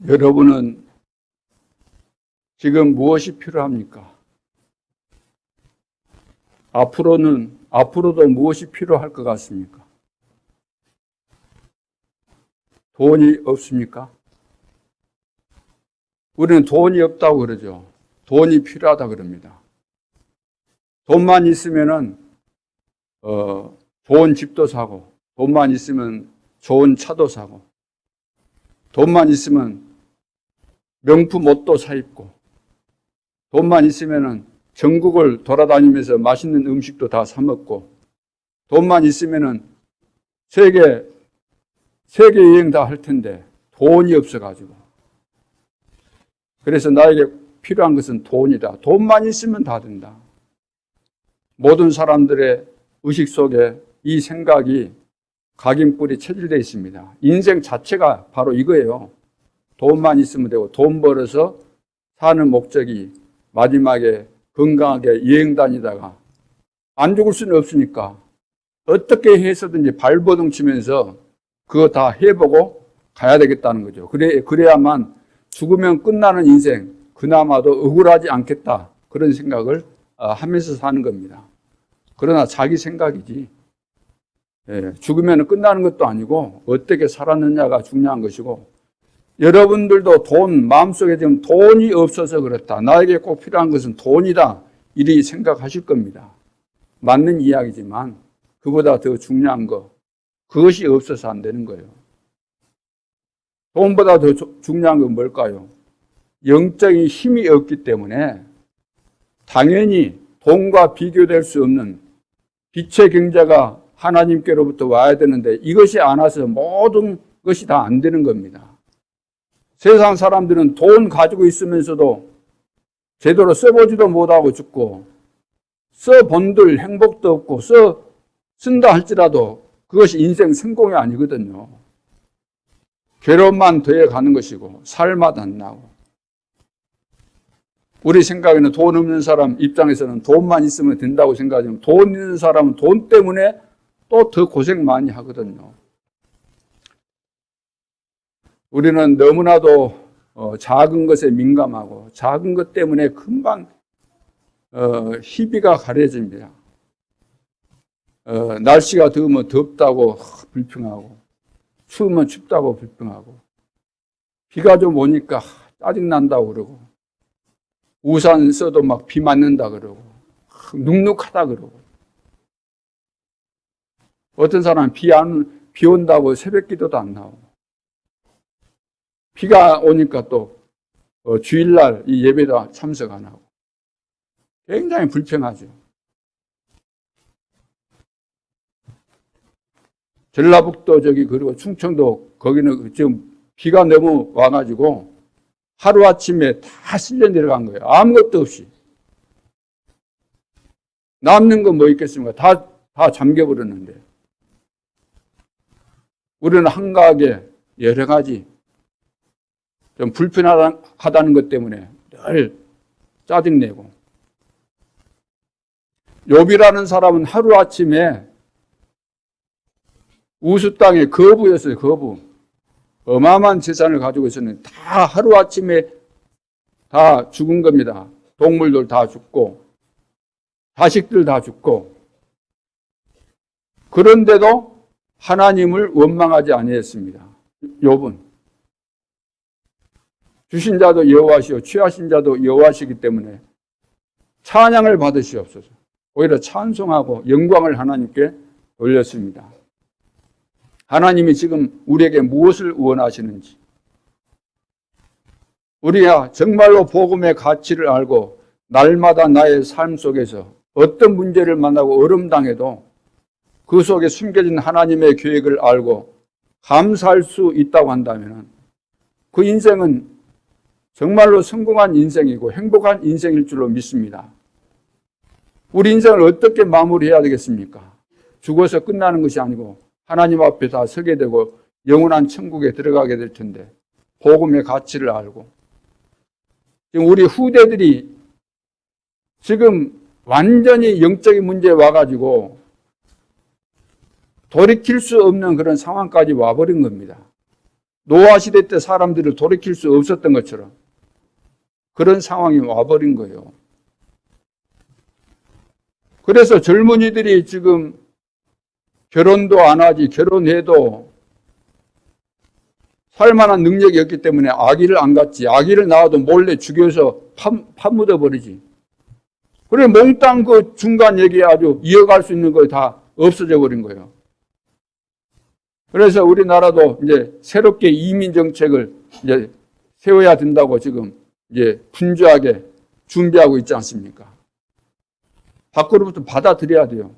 여러분은 지금 무엇이 필요합니까? 앞으로도 무엇이 필요할 것 같습니까? 돈이 없습니까? 우리는 돈이 없다고 그러죠. 돈이 필요하다 그럽니다. 돈만 있으면은 좋은 집도 사고, 돈만 있으면 좋은 차도 사고, 돈만 있으면 명품 옷도 사 입고, 돈만 있으면은 전국을 돌아다니면서 맛있는 음식도 다 사 먹고, 돈만 있으면은 세계 여행 다 할 텐데 돈이 없어가지고. 그래서 나에게 필요한 것은 돈이다. 돈만 있으면 다 된다. 모든 사람들의 의식 속에 이 생각이 각인뿔이 체질되어 있습니다. 인생 자체가 바로 이거예요. 돈만 있으면 되고, 돈 벌어서 사는 목적이 마지막에 건강하게 여행 다니다가 안 죽을 수는 없으니까 어떻게 해서든지 발버둥 치면서 그거 다 해보고 가야 되겠다는 거죠. 그래야만 죽으면 끝나는 인생, 그나마도 억울하지 않겠다. 그런 생각을 하면서 사는 겁니다. 그러나 자기 생각이지. 죽으면 끝나는 것도 아니고 어떻게 살았느냐가 중요한 것이고, 여러분들도 마음속에 지금 돈이 없어서 그렇다. 나에게 꼭 필요한 것은 돈이다. 이리 생각하실 겁니다. 맞는 이야기지만 그보다 더 중요한 거, 그것이 없어서 안 되는 거예요. 돈보다 더 중요한 건 뭘까요? 영적인 힘이 없기 때문에 당연히 돈과 비교될 수 없는 빛의 경제가 하나님께로부터 와야 되는데, 이것이 안 와서 모든 것이 다 안 되는 겁니다. 세상 사람들은 돈 가지고 있으면서도 제대로 써보지도 못하고 죽고, 써본들 행복도 없고, 쓴다 할지라도 그것이 인생 성공이 아니거든요. 괴로움만 더해가는 것이고 살맛 안 나고. 우리 생각에는 돈 없는 사람 입장에서는 돈만 있으면 된다고 생각하지만, 돈 있는 사람은 돈 때문에 또 더 고생 많이 하거든요. 우리는 너무나도 작은 것에 민감하고 작은 것 때문에 금방 희비가 가려집니다. 날씨가 더우면 덥다고 불평하고, 추우면 춥다고 불평하고, 비가 좀 오니까 짜증난다고 그러고, 우산 써도 막 비 맞는다 그러고, 눅눅하다 그러고, 어떤 사람은 비 온다고 새벽 기도도 안 나오고, 비가 오니까 또 주일날 이 예배도 참석 안 하고, 굉장히 불평하죠. 전라북도 그리고 충청도 거기는 지금 비가 너무 와가지고 하루아침에 다 쓸려 내려간 거예요. 아무것도 없이. 남는 건 뭐 있겠습니까? 다 잠겨버렸는데. 우리는 한가하게 여러 가지 좀 불편하다는 것 때문에 늘 짜증내고. 욥이라는 사람은 하루아침에 우수 땅에 거부였어요. 거부. 어마어마한 재산을 가지고 있었는데 다 하루아침에 다 죽은 겁니다. 동물들 다 죽고 자식들 다 죽고. 그런데도 하나님을 원망하지 아니했습니다. 욥은. 주신 자도 여호와시오 취하신 자도 여호와시기 때문에 찬양을 받으시옵소서. 오히려 찬송하고 영광을 하나님께 돌렸습니다. 하나님이 지금 우리에게 무엇을 원하시는지, 우리가 정말로 복음의 가치를 알고 날마다 나의 삶 속에서 어떤 문제를 만나고 어려움당해도 그 속에 숨겨진 하나님의 계획을 알고 감사할 수 있다고 한다면 그 인생은 정말로 성공한 인생이고 행복한 인생일 줄로 믿습니다. 우리 인생을 어떻게 마무리해야 되겠습니까? 죽어서 끝나는 것이 아니고 하나님 앞에 다 서게 되고 영원한 천국에 들어가게 될 텐데, 복음의 가치를 알고. 지금 우리 후대들이 지금 완전히 영적인 문제에 와가지고 돌이킬 수 없는 그런 상황까지 와버린 겁니다. 노아 시대 때 사람들을 돌이킬 수 없었던 것처럼 그런 상황이 와버린 거예요. 그래서 젊은이들이 지금 결혼도 안 하지, 결혼해도 살만한 능력이 없기 때문에 아기를 안 갖지. 아기를 낳아도 몰래 죽여서 파묻어 버리지. 그래 몽땅 그 중간 얘기에 아주 이어갈 수 있는 거 다 없어져 버린 거예요. 그래서 우리나라도 이제 새롭게 이민 정책을 이제 세워야 된다고 지금 이제 분주하게 준비하고 있지 않습니까? 밖으로부터 받아들여야 돼요.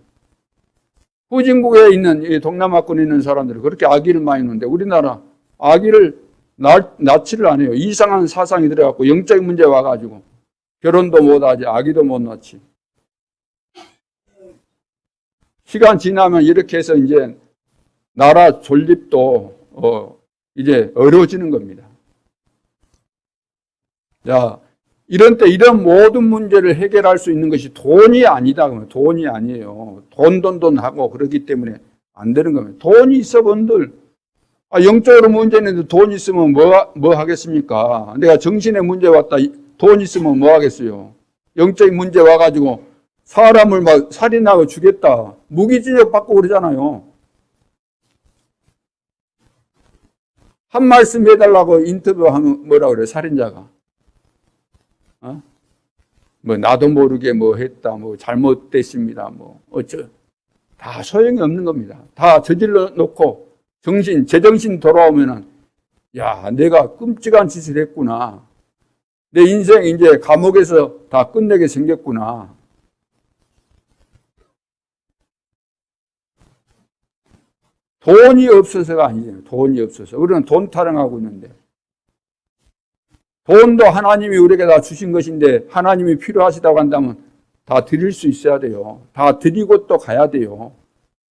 후진국에 있는 이 동남아권에 있는 사람들은 그렇게 아기를 많이 낳는데 우리나라 아기를 낳지를 않아요. 이상한 사상이 들어갖고 영적인 문제 와가지고 결혼도 못하지 아기도 못 낳지. 시간 지나면 이렇게 해서 이제 나라 존립도 이제 어려워지는 겁니다. 자, 이런 때 이런 모든 문제를 해결할 수 있는 것이 돈이 아니다. 그러면 돈이 아니에요. 돈 하고 그러기 때문에 안 되는 겁니다. 돈이 있어 본들 영적으로 문제 있는데 돈 있으면 뭐 하겠습니까? 내가 정신에 문제 왔다. 돈 있으면 뭐 하겠어요? 영적인 문제 와가지고 사람을 막 살인하고 죽였다. 무기징역 받고 그러잖아요. 한 말씀 해달라고 인터뷰하면 뭐라 그래요? 살인자가. 뭐 나도 모르게 뭐 했다. 뭐 잘못됐습니다. 뭐 다 소용이 없는 겁니다. 다 저질러 놓고 제정신 돌아오면은 야, 내가 끔찍한 짓을 했구나. 내 인생 이제 감옥에서 다 끝내게 생겼구나. 돈이 없어서가 아니잖아요. 돈이 없어서. 우리는 돈 타령하고 있는데. 돈도 하나님이 우리에게 다 주신 것인데 하나님이 필요하시다고 한다면 다 드릴 수 있어야 돼요. 다 드리고 또 가야 돼요.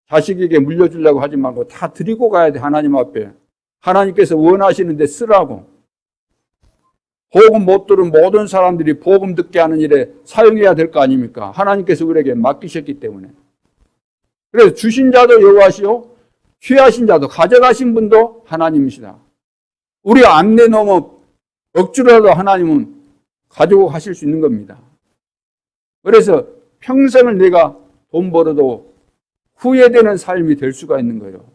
자식에게 물려주려고 하지 말고 다 드리고 가야 돼. 하나님 앞에. 하나님께서 원하시는데 쓰라고. 복음 못 들은 모든 사람들이 복음 듣게 하는 일에 사용해야 될 거 아닙니까? 하나님께서 우리에게 맡기셨기 때문에. 그래서 주신 자도 여호와시요 취하신 자도 가져가신 분도 하나님이시다. 우리가 안 내놓으면 억지로라도 하나님은 가지고 가실 수 있는 겁니다. 그래서 평생을 내가 돈 벌어도 후회되는 삶이 될 수가 있는 거예요.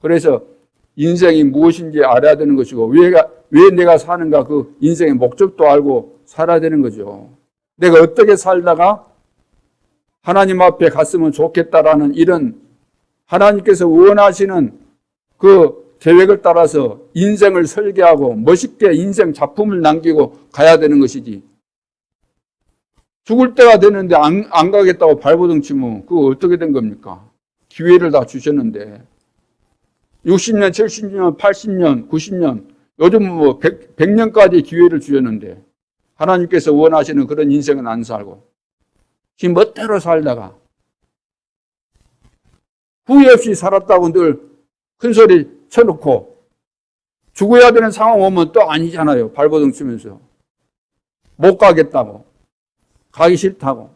그래서 인생이 무엇인지 알아야 되는 것이고 왜 내가 사는가 그 인생의 목적도 알고 살아야 되는 거죠. 내가 어떻게 살다가 하나님 앞에 갔으면 좋겠다라는 이런 하나님께서 원하시는 그 계획을 따라서 인생을 설계하고 멋있게 인생 작품을 남기고 가야 되는 것이지. 죽을 때가 되는데 안 가겠다고 발버둥 치면 그거 어떻게 된 겁니까? 기회를 다 주셨는데 60년, 70년, 80년, 90년 요즘 뭐 100년까지 기회를 주셨는데 하나님께서 원하시는 그런 인생은 안 살고 지금 멋대로 살다가 후회 없이 살았다고 늘 큰소리 쳐놓고 죽어야 되는 상황 오면 또 아니잖아요. 발버둥 치면서 못 가겠다고 가기 싫다고.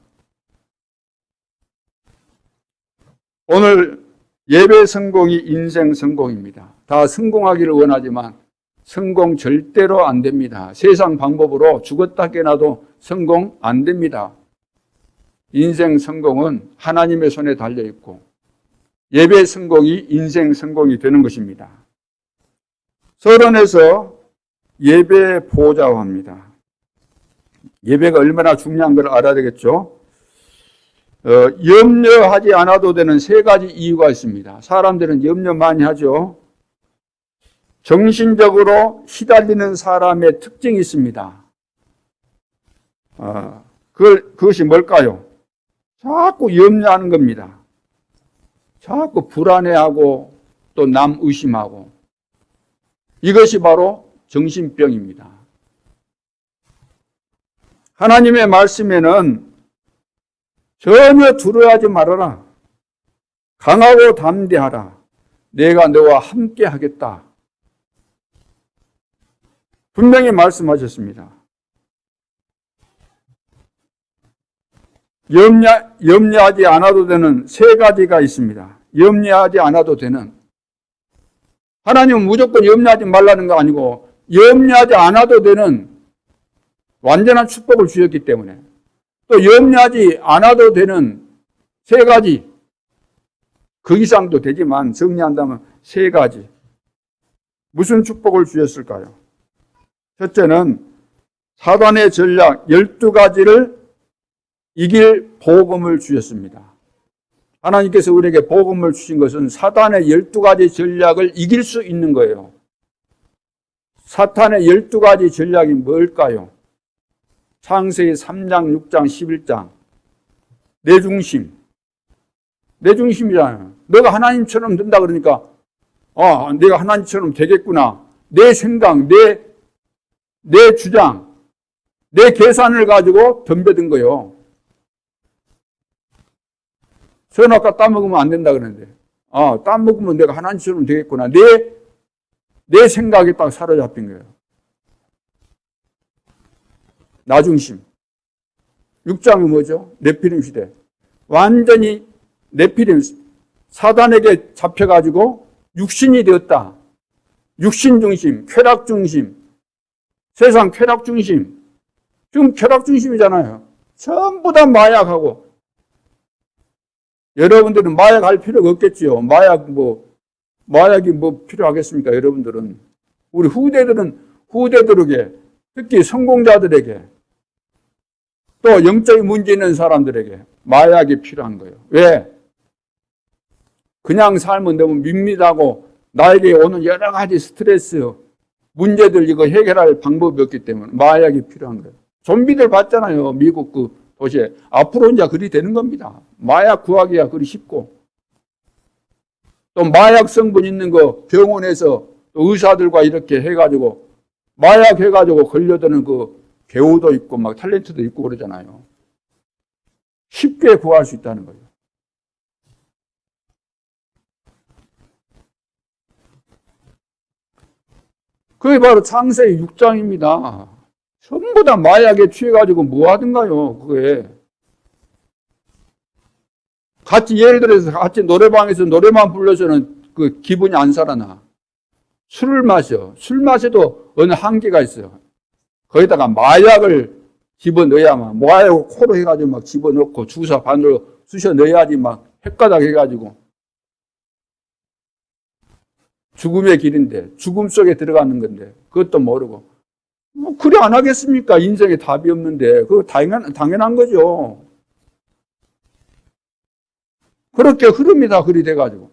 오늘 예배 성공이 인생 성공입니다. 다 성공하기를 원하지만 성공 절대로 안 됩니다. 세상 방법으로 죽었다 깨나도 성공 안 됩니다. 인생 성공은 하나님의 손에 달려있고 예배 성공이 인생 성공이 되는 것입니다. 서론에서 예배 보좌합니다. 예배가 얼마나 중요한 걸 알아야 되겠죠. 염려하지 않아도 되는 세 가지 이유가 있습니다. 사람들은 염려 많이 하죠. 정신적으로 시달리는 사람의 특징이 있습니다. 그것이 뭘까요? 자꾸 염려하는 겁니다. 자꾸 불안해하고 또 남 의심하고 이것이 바로 정신병입니다. 하나님의 말씀에는 전혀 두려워하지 말아라. 강하고 담대하라. 내가 너와 함께 하겠다. 분명히 말씀하셨습니다. 염려하지 않아도 되는 세 가지가 있습니다. 염려하지 않아도 되는 하나님은 무조건 염려하지 말라는 거 아니고 염려하지 않아도 되는 완전한 축복을 주셨기 때문에 또 염려하지 않아도 되는 세 가지, 그 이상도 되지만 정리한다면 세 가지. 무슨 축복을 주셨을까요? 첫째는 사단의 전략 12가지를 이길 복음을 주셨습니다. 하나님께서 우리에게 복음을 주신 것은 사탄의 12가지 전략을 이길 수 있는 거예요. 사탄의 12가지 전략이 뭘까요? 창세기 3장, 6장, 11장. 내 중심. 내 중심이잖아요. 너가 하나님처럼 된다 그러니까 내가 하나님처럼 되겠구나. 내 생각, 내 주장, 내 계산을 가지고 덤벼든 거예요. 저는 아까 따먹으면 안 된다 그러는데 따먹으면 내가 하나님처럼 되겠구나. 내 생각에 딱 사로잡힌 거예요. 나 중심. 6장이 뭐죠? 네피림 시대. 완전히 네피림, 사단에게 잡혀가지고 육신이 되었다. 육신 중심, 쾌락 중심, 세상 쾌락 중심. 지금 쾌락 중심이잖아요. 전부 다 마약하고. 여러분들은 마약할 필요가 없겠지요. 마약이 뭐 필요하겠습니까? 여러분들은. 우리 후대들에게, 특히 성공자들에게, 또 영적인 문제 있는 사람들에게 마약이 필요한 거예요. 왜? 그냥 살면 너무 밋밋하고 나에게 오는 여러 가지 스트레스, 문제들 이거 해결할 방법이 없기 때문에 마약이 필요한 거예요. 좀비들 봤잖아요. 미국 그 도시에. 앞으로 이제 그리 되는 겁니다. 마약 구하기가 그리 쉽고. 또 마약 성분 있는 거 병원에서 또 의사들과 이렇게 해가지고 마약 해가지고 걸려드는 그 배우도 있고 막 탤런트도 있고 그러잖아요. 쉽게 구할 수 있다는 거예요. 그게 바로 창세기 6장입니다. 전부 다 마약에 취해가지고 뭐 하든가요, 그게. 같이, 예를 들어서 같이 노래방에서 노래만 불러서는 그 기분이 안 살아나. 술을 마셔. 술 마셔도 어느 한계가 있어요. 거기다가 마약을 집어넣어야만, 마약을 코로 해가지고 막 집어넣고 주사 반으로 쑤셔 넣어야지 막 헷가닥 해가지고. 죽음의 길인데, 죽음 속에 들어가는 건데, 그것도 모르고. 뭐, 그래 안 하겠습니까? 인생에 답이 없는데. 그거 당연한 거죠. 그렇게 흐릅니다. 그리 돼가지고.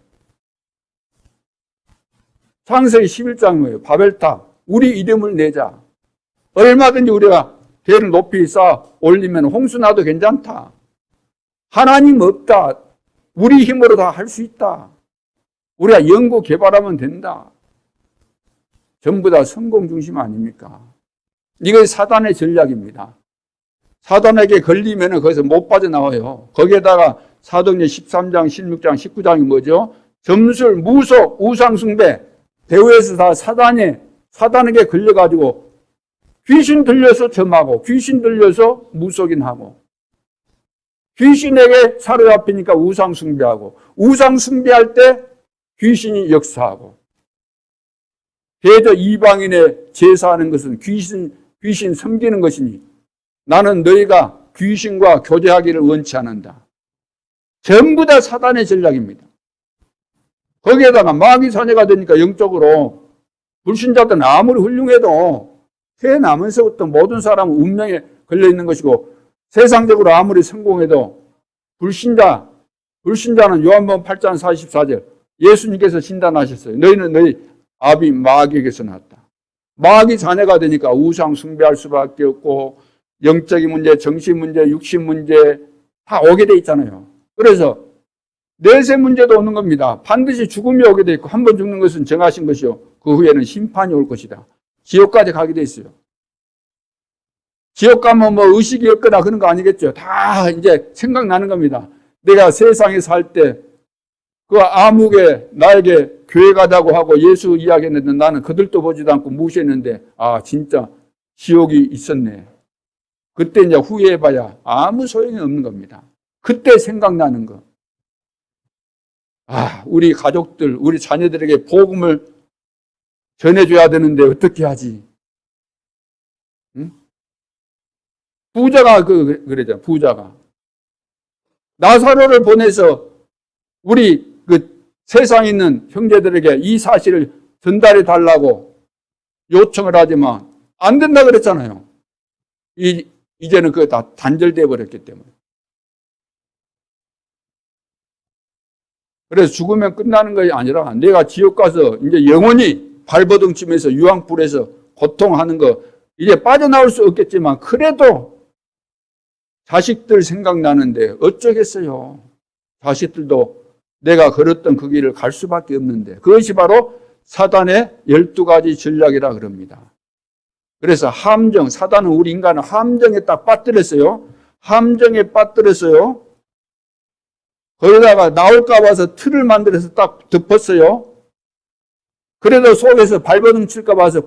창세기 11장 뭐예요? 바벨탑. 우리 이름을 내자. 얼마든지 우리가 대를 높이 쌓아 올리면 홍수 나도 괜찮다. 하나님 없다. 우리 힘으로 다 할 수 있다. 우리가 연구 개발하면 된다. 전부 다 성공 중심 아닙니까? 이건 사단의 전략입니다. 사단에게 걸리면 거기서 못 빠져나와요. 거기에다가 사도행전 13장, 16장, 19장이 뭐죠? 점술, 무속, 우상숭배. 대우에서 다 사단에게 걸려가지고 귀신 들려서 점하고 귀신 들려서 무속인하고 귀신에게 사로잡히니까 우상숭배하고 우상숭배할 때 귀신이 역사하고 대저 이방인의 제사하는 것은 귀신 섬기는 것이니 나는 너희가 귀신과 교제하기를 원치 않는다. 전부 다 사단의 전략입니다. 거기에다가 마귀 사내가 되니까 영적으로 불신자들은 아무리 훌륭해도 태어나면서부터 모든 사람은 운명에 걸려있는 것이고 세상적으로 아무리 성공해도 불신자는 요한복음 8장 44절 예수님께서 진단하셨어요. 너희는 너희 아비 마귀에게서 났다. 마귀 자녀가 되니까 우상 숭배할 수밖에 없고 영적인 문제, 정신 문제, 육신 문제 다 오게 돼 있잖아요. 그래서 내세 문제도 오는 겁니다. 반드시 죽음이 오게 돼 있고 한 번 죽는 것은 정하신 것이요. 그 후에는 심판이 올 것이다. 지옥까지 가게 돼 있어요. 지옥 가면 뭐 의식이 없거나 그런 거 아니겠죠. 다 이제 생각나는 겁니다. 내가 세상에 살 때 그 아무개 나에게 교회 가자고 하고 예수 이야기했는데 나는 그들도 보지도 않고 무시했는데 진짜 지옥이 있었네. 그때 이제 후회해봐야 아무 소용이 없는 겁니다. 그때 생각나는 거. 우리 가족들, 우리 자녀들에게 복음을 전해줘야 되는데 어떻게 하지? 응? 부자가 그러잖아. 부자가 나사로를 보내서 우리 그 세상에 있는 형제들에게 이 사실을 전달해 달라고 요청을 하지만 안 된다 그랬잖아요. 이제는 그거 다 단절돼 버렸기 때문에. 그래서 죽으면 끝나는 것이 아니라 내가 지옥 가서 이제 영원히 발버둥치면서 유황불에서 고통하는 거 이제 빠져나올 수 없겠지만 그래도 자식들 생각나는데 어쩌겠어요. 자식들도 내가 걸었던 그 길을 갈 수밖에 없는데 그것이 바로 사단의 12가지 전략이라 그럽니다. 그래서 함정, 사단은 우리 인간을 함정에 딱 빠뜨렸어요. 함정에 빠뜨렸어요. 거기다가 나올까 봐서 틀을 만들어서 딱 덮었어요. 그래도 속에서 발버둥 칠까 봐서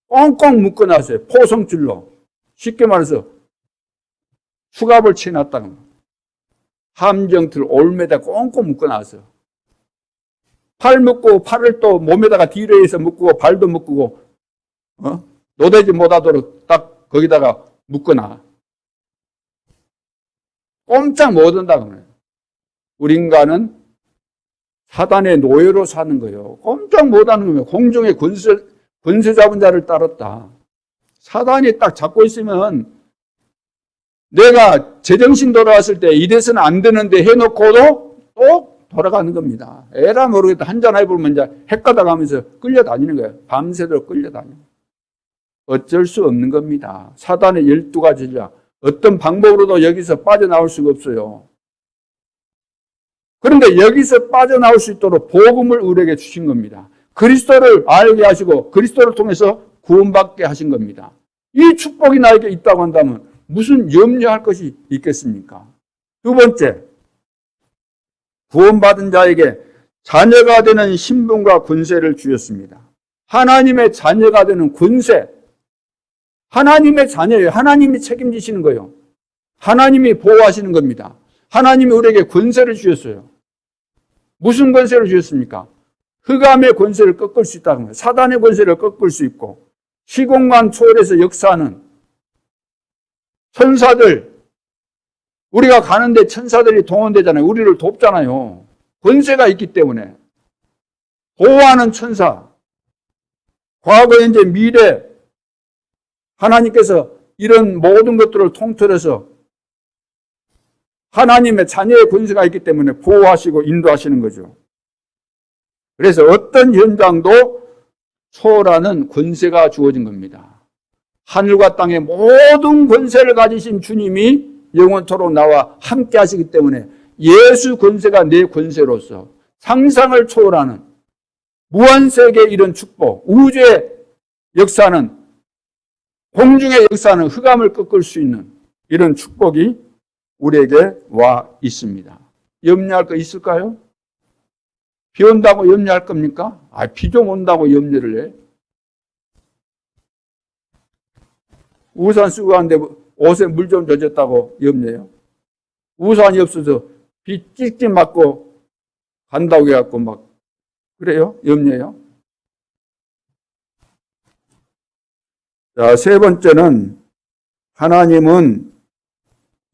꽁꽁 묶어놨어요. 포성줄로. 쉽게 말해서 수갑을 치놨다는 거예요. 함정틀 올매다 꽁꽁 묶어놨어요. 팔 묶고 팔을 또 몸에다가 뒤로 해서 묶고 발도 묶고 노대지 못하도록 딱 거기다가 묶어놔. 꼼짝 못한다고 그래요. 우리 인간은 사단의 노예로 사는 거예요. 꼼짝 못하는 거예요. 공중에 권세 잡은 자를 따랐다. 사단이 딱 잡고 있으면 내가 제정신 돌아왔을 때 이래서는 안 되는데 해놓고도 또 돌아가는 겁니다. 에라 모르겠다. 한잔 해보면 이제 헷가다 가면서 끌려다니는 거예요. 밤새도록 끌려다니는 거예요. 어쩔 수 없는 겁니다. 사단의 12가지 전략. 어떤 방법으로도 여기서 빠져나올 수가 없어요. 그런데 여기서 빠져나올 수 있도록 복음을 우리에게 주신 겁니다. 그리스도를 알게 하시고 그리스도를 통해서 구원받게 하신 겁니다. 이 축복이 나에게 있다고 한다면 무슨 염려할 것이 있겠습니까? 두 번째, 구원받은 자에게 자녀가 되는 신분과 권세를 주셨습니다. 하나님의 자녀가 되는 권세. 하나님의 자녀예요. 하나님이 책임지시는 거예요. 하나님이 보호하시는 겁니다. 하나님이 우리에게 권세를 주셨어요. 무슨 권세를 주셨습니까? 흑암의 권세를 꺾을 수 있다는 거예요. 사단의 권세를 꺾을 수 있고 시공간 초월해서 역사하는 천사들, 우리가 가는데 천사들이 동원되잖아요. 우리를 돕잖아요. 권세가 있기 때문에. 보호하는 천사, 과거, 현재, 미래, 하나님께서 이런 모든 것들을 통틀어서 하나님의 자녀의 권세가 있기 때문에 보호하시고 인도하시는 거죠. 그래서 어떤 현장도 초월하는 권세가 주어진 겁니다. 하늘과 땅의 모든 권세를 가지신 주님이 영원토록 나와 함께 하시기 때문에 예수 권세가 내 권세로서 상상을 초월하는 무한세계의 이런 축복, 우주의 역사는, 공중의 역사는 흑암을 꺾을 수 있는 이런 축복이 우리에게 와 있습니다. 염려할 거 있을까요? 비 온다고 염려할 겁니까? 비 좀 온다고 염려를 해. 우산 쓰고 가는데 옷에 물 좀 젖었다고 염려해요. 우산이 없어서 비 찍찍 맞고 간다고 해갖고 막 그래요? 염려해요. 자, 세 번째는 하나님은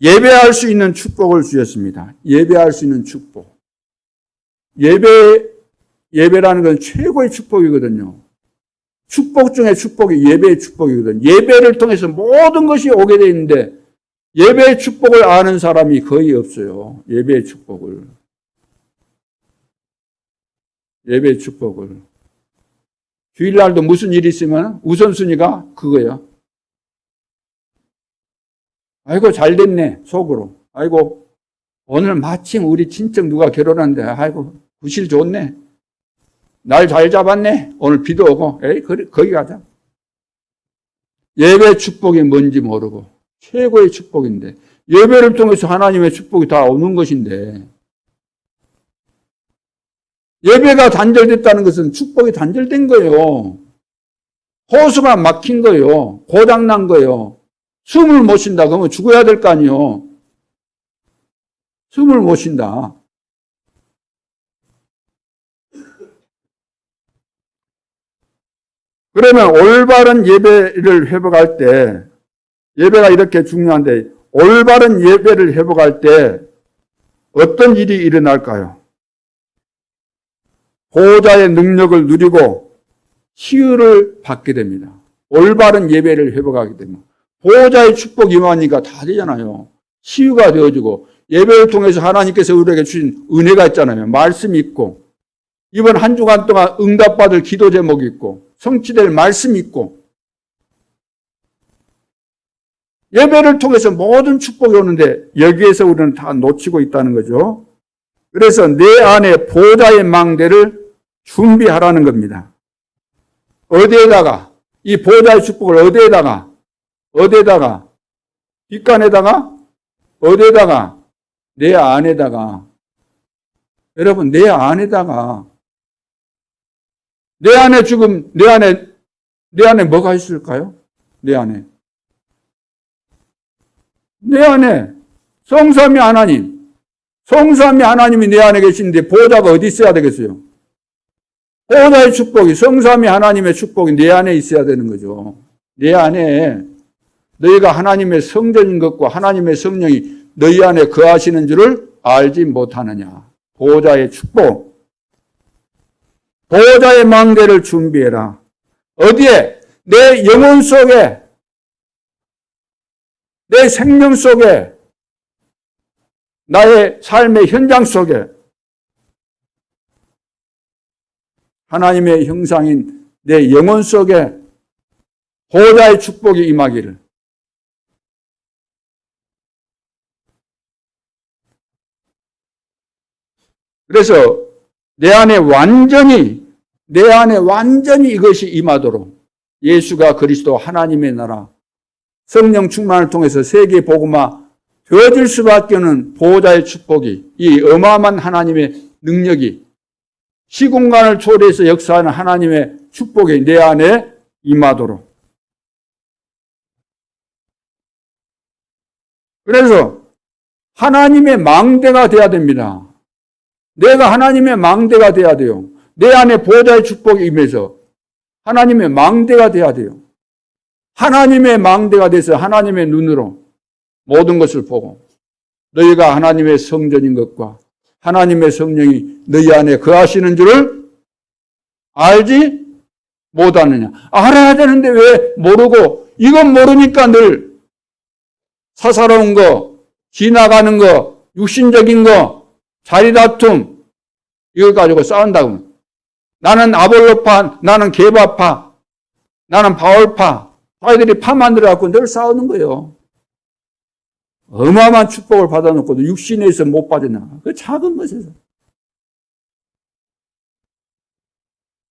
예배할 수 있는 축복을 주셨습니다. 예배할 수 있는 축복. 예배라는 건 최고의 축복이거든요. 축복 중에 축복이 예배의 축복이거든요. 예배를 통해서 모든 것이 오게 되어 있는데 예배의 축복을 아는 사람이 거의 없어요. 예배의 축복을. 예배의 축복을. 주일날도 무슨 일이 있으면 우선순위가 그거야. 아이고 잘 됐네 속으로. 아이고 오늘 마침 우리 친척 누가 결혼한대. 아이고 구실 좋네. 날 잘 잡았네. 오늘 비도 오고. 에이 거기 가자. 예배 축복이 뭔지 모르고 최고의 축복인데 예배를 통해서 하나님의 축복이 다 오는 것인데 예배가 단절됐다는 것은 축복이 단절된 거예요. 호수가 막힌 거예요. 고장난 거예요. 숨을 못 쉰다 그러면 죽어야 될 거 아니에요. 숨을 못 쉰다. 그러면 올바른 예배를 회복할 때, 예배가 이렇게 중요한데 올바른 예배를 회복할 때 어떤 일이 일어날까요? 보호자의 능력을 누리고 치유를 받게 됩니다. 올바른 예배를 회복하게 되면 보호자의 축복 임하니까 다 되잖아요. 치유가 되어지고 예배를 통해서 하나님께서 우리에게 주신 은혜가 있잖아요. 말씀이 있고 이번 한 주간 동안 응답받을 기도 제목이 있고 성취될 말씀이 있고 예배를 통해서 모든 축복이 오는데 여기에서 우리는 다 놓치고 있다는 거죠. 그래서 내 안에 보호자의 망대를 준비하라는 겁니다. 어디에다가? 이 보호자의 축복을 어디에다가? 뒷간에다가? 어디에다가? 내 안에다가. 여러분, 내 안에다가. 내 안에 지금, 내 안에 뭐가 있을까요? 내 안에 성삼위 하나님. 성삼위 하나님이 내 안에 계신데 보호자가 어디 있어야 되겠어요? 보호자의 축복이, 성삼위 하나님의 축복이 내 안에 있어야 되는 거죠. 내 안에 너희가 하나님의 성전인 것과 하나님의 성령이 너희 안에 거하시는 줄을 알지 못하느냐. 보호자의 축복. 보호자의 망대를 준비해라. 어디에? 내 영혼 속에, 내 생명 속에, 나의 삶의 현장 속에 하나님의 형상인 내 영혼 속에 보호자의 축복이 임하기를. 그래서 내 안에 완전히 이것이 임하도록 예수가 그리스도 하나님의 나라 성령 충만을 통해서 세계 복음화 되어질 수밖에 없는 보호자의 축복이, 이 어마어마한 하나님의 능력이, 시공간을 초월해서 역사하는 하나님의 축복이 내 안에 임하도록. 그래서 하나님의 망대가 돼야 됩니다. 내가 하나님의 망대가 돼야 돼요. 내 안에 보호자의 축복이 임해서 하나님의 망대가 돼야 돼요. 하나님의 망대가 돼서 하나님의 눈으로 모든 것을 보고 너희가 하나님의 성전인 것과 하나님의 성령이 너희 안에 거하시는 줄을 알지 못하느냐. 알아야 되는데 왜 모르고, 이건 모르니까 늘 사사로운 거, 지나가는 거, 육신적인 거, 자리다툼, 이걸 가지고 싸운다고. 나는 아볼로파, 나는 게바파, 나는 바울파, 자기들이 파 만들어갖고 늘 싸우는 거예요. 어마어마한 축복을 받아놓고도 육신에서 못 빠져나가. 그 작은 것에서.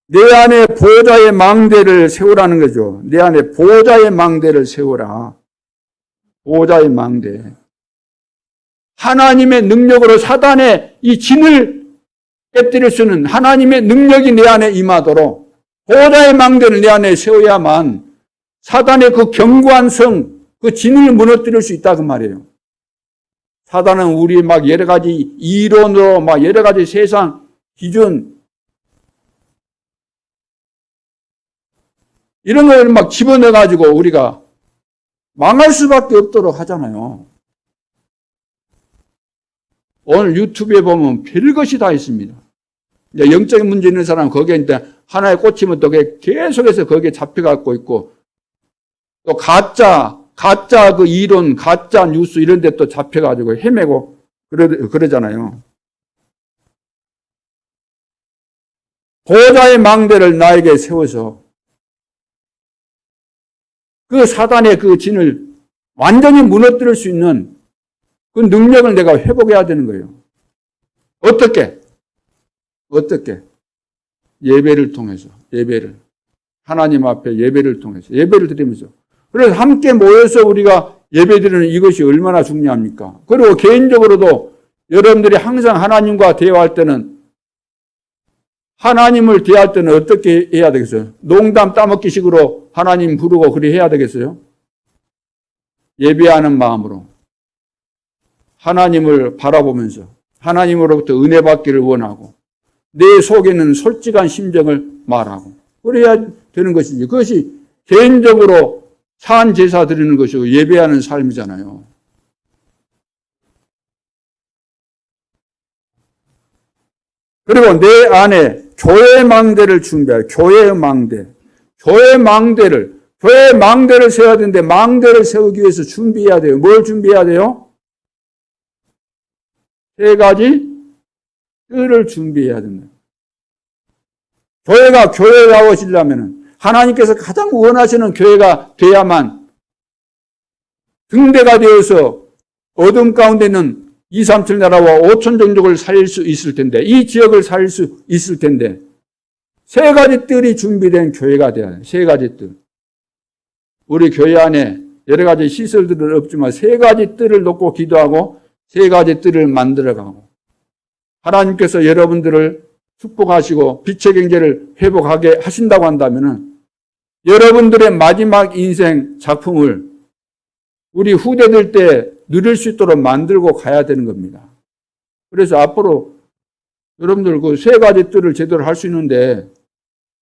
내 안에 보호자의 망대를 세우라는 거죠. 내 안에 보호자의 망대를 세우라. 보호자의 망대. 하나님의 능력으로 사단의 이 진을 깨뜨릴 수 있는 하나님의 능력이 내 안에 임하도록 보호자의 망대를 내 안에 세워야만 사단의 그 견고한 성, 그 진을 무너뜨릴 수 있다 그 말이에요. 사단은 우리 막 여러 가지 이론으로 막 여러 가지 세상 기준 이런 걸 막 집어넣어 가지고 우리가 망할 수밖에 없도록 하잖아요. 오늘 유튜브에 보면 별것이 다 있습니다. 이제 영적인 문제 있는 사람은 거기에 이제 하나에 꽂히면 또 계속해서 거기에 잡혀갖고 있고, 또 가짜 그 이론, 가짜 뉴스 이런 데 또 잡혀가지고 헤매고 그러잖아요. 보호자의 망대를 나에게 세워서 그 사단의 그 진을 완전히 무너뜨릴 수 있는 그 능력을 내가 회복해야 되는 거예요. 어떻게? 예배를 통해서, 하나님 앞에 예배를 통해서, 예배를 드리면서. 그래서 함께 모여서 우리가 예배 드리는 이것이 얼마나 중요합니까? 그리고 개인적으로도 여러분들이 항상 하나님과 대화할 때는, 하나님을 대할 때는 어떻게 해야 되겠어요? 농담 따먹기 식으로 하나님 부르고 그리 해야 되겠어요? 예배하는 마음으로 하나님을 바라보면서 하나님으로부터 은혜 받기를 원하고 내 속에 있는 솔직한 심정을 말하고 그래야 되는 것이지. 그것이 개인적으로 사한 제사 드리는 것이고 예배하는 삶이잖아요. 그리고 내 안에 교회 망대를 준비해야 교회의 망대. 교회 망대를 세워야 되는데 망대를 세우기 위해서 준비해야 돼요. 뭘 준비해야 돼요? 세 가지 뜰을 준비해야 된다. 교회가 교회다워지려면 하나님께서 가장 원하시는 교회가 돼야만 등대가 되어서 어둠 가운데 있는 2, 3천 나라와 5천 종족을 살릴 수 있을 텐데, 이 지역을 살릴 수 있을 텐데, 세 가지 뜰이 준비된 교회가 돼야 해요. 세 가지 뜰. 우리 교회 안에 여러 가지 시설들은 없지만 세 가지 뜰을 놓고 기도하고 세 가지 뜰을 만들어가고 하나님께서 여러분들을 축복하시고 빛의 경제를 회복하게 하신다고 한다면은 여러분들의 마지막 인생 작품을 우리 후대들 때 누릴 수 있도록 만들고 가야 되는 겁니다. 그래서 앞으로 여러분들 그 세 가지 뜰을 제대로 할 수 있는데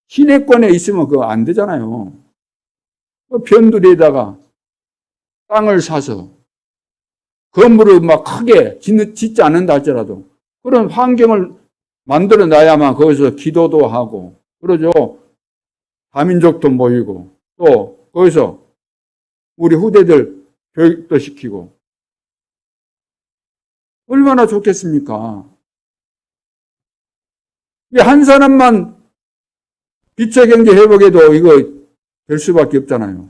시내권에 있으면 그거 안 되잖아요. 변두리에다가 땅을 사서 건물을 막 크게 짓지 않는다 할지라도 그런 환경을 만들어 놔야만 거기서 기도도 하고 그러죠. 다민족도 모이고 또 거기서 우리 후대들 교육도 시키고 얼마나 좋겠습니까? 한 사람만 빛의 경제 회복에도 이거 될 수밖에 없잖아요.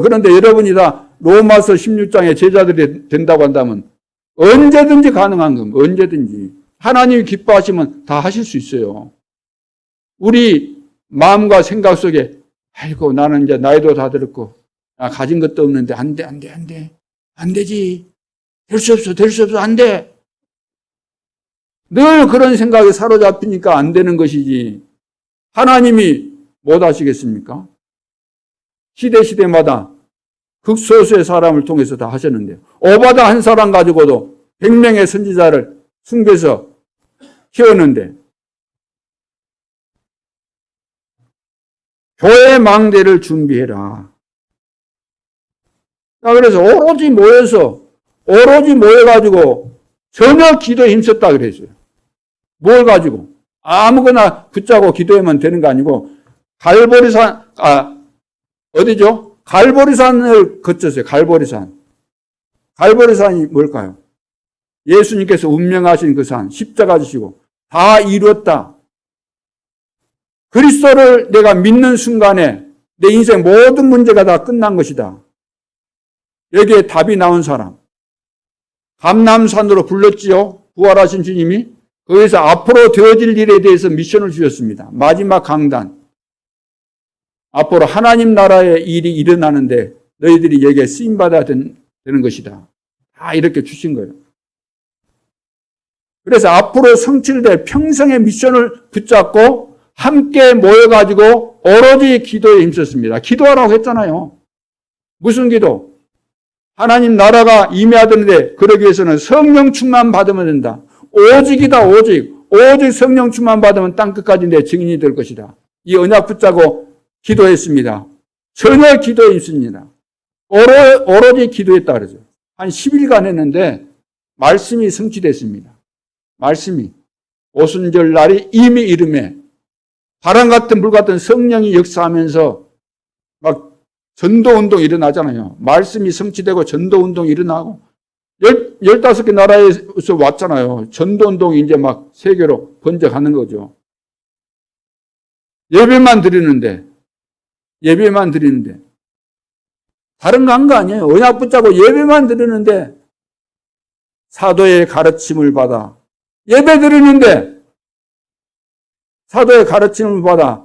그런데 여러분이 다 로마서 16장의 제자들이 된다고 한다면 언제든지 가능한 겁니다. 언제든지. 하나님이 기뻐하시면 다 하실 수 있어요. 우리 마음과 생각 속에 아이고 나는 이제 나이도 다 들었고 가진 것도 없는데 안 되지. 될 수 없어 안 돼. 늘 그런 생각에 사로잡히니까 안 되는 것이지. 하나님이 못 하시겠습니까? 시대마다 극소수의 사람을 통해서 다 하셨는데요. 오바다 한 사람 가지고도 100명의 선지자를 숭배해서 키웠는데 교회 망대를 준비해라. 그래서 오로지 모여가지고 전혀 기도에 힘썼다 그랬어요. 뭘 가지고? 아무거나 붙잡고 기도하면 되는 거 아니고 갈보리산, 어디죠? 갈보리산을 거쳤어요. 갈보리산이 뭘까요? 예수님께서 운명하신 그 산, 십자가 지시고 다 이루었다. 그리스도를 내가 믿는 순간에 내 인생 모든 문제가 다 끝난 것이다. 여기에 답이 나온 사람. 감람산으로 불렀지요. 부활하신 주님이. 거기서 앞으로 되어질 일에 대해서 미션을 주셨습니다. 마지막 강단. 앞으로 하나님 나라의 일이 일어나는데 너희들이 여기에 쓰임받아야 되는 것이다. 다 이렇게 주신 거예요. 그래서 앞으로 성취될 평생의 미션을 붙잡고 함께 모여가지고 오로지 기도에 힘썼습니다. 기도하라고 했잖아요. 무슨 기도? 하나님 나라가 임해하던데 그러기 위해서는 성령 충만 받으면 된다. 오직이다 오직 성령 충만 받으면 땅끝까지 내 증인이 될 것이다. 이 언약 붙잡고 기도했습니다. 전혀 기도에 있습니다. 오로지 기도했다 그러죠. 한 10일간 했는데 말씀이 성취됐습니다. 말씀이 오순절 날이 이미 이름에 바람 같은 불 같은 성령이 역사하면서 막 전도운동이 일어나잖아요. 말씀이 성취되고 전도운동이 일어나고 15개 나라에서 왔잖아요. 전도운동이 이제 막 세계로 번져가는 거죠. 예배만 드리는데 다른 거 한 거 아니에요. 언약 붙잡고 예배만 드리는데 사도의 가르침을 받아 예배 드리는데 사도의 가르침을 받아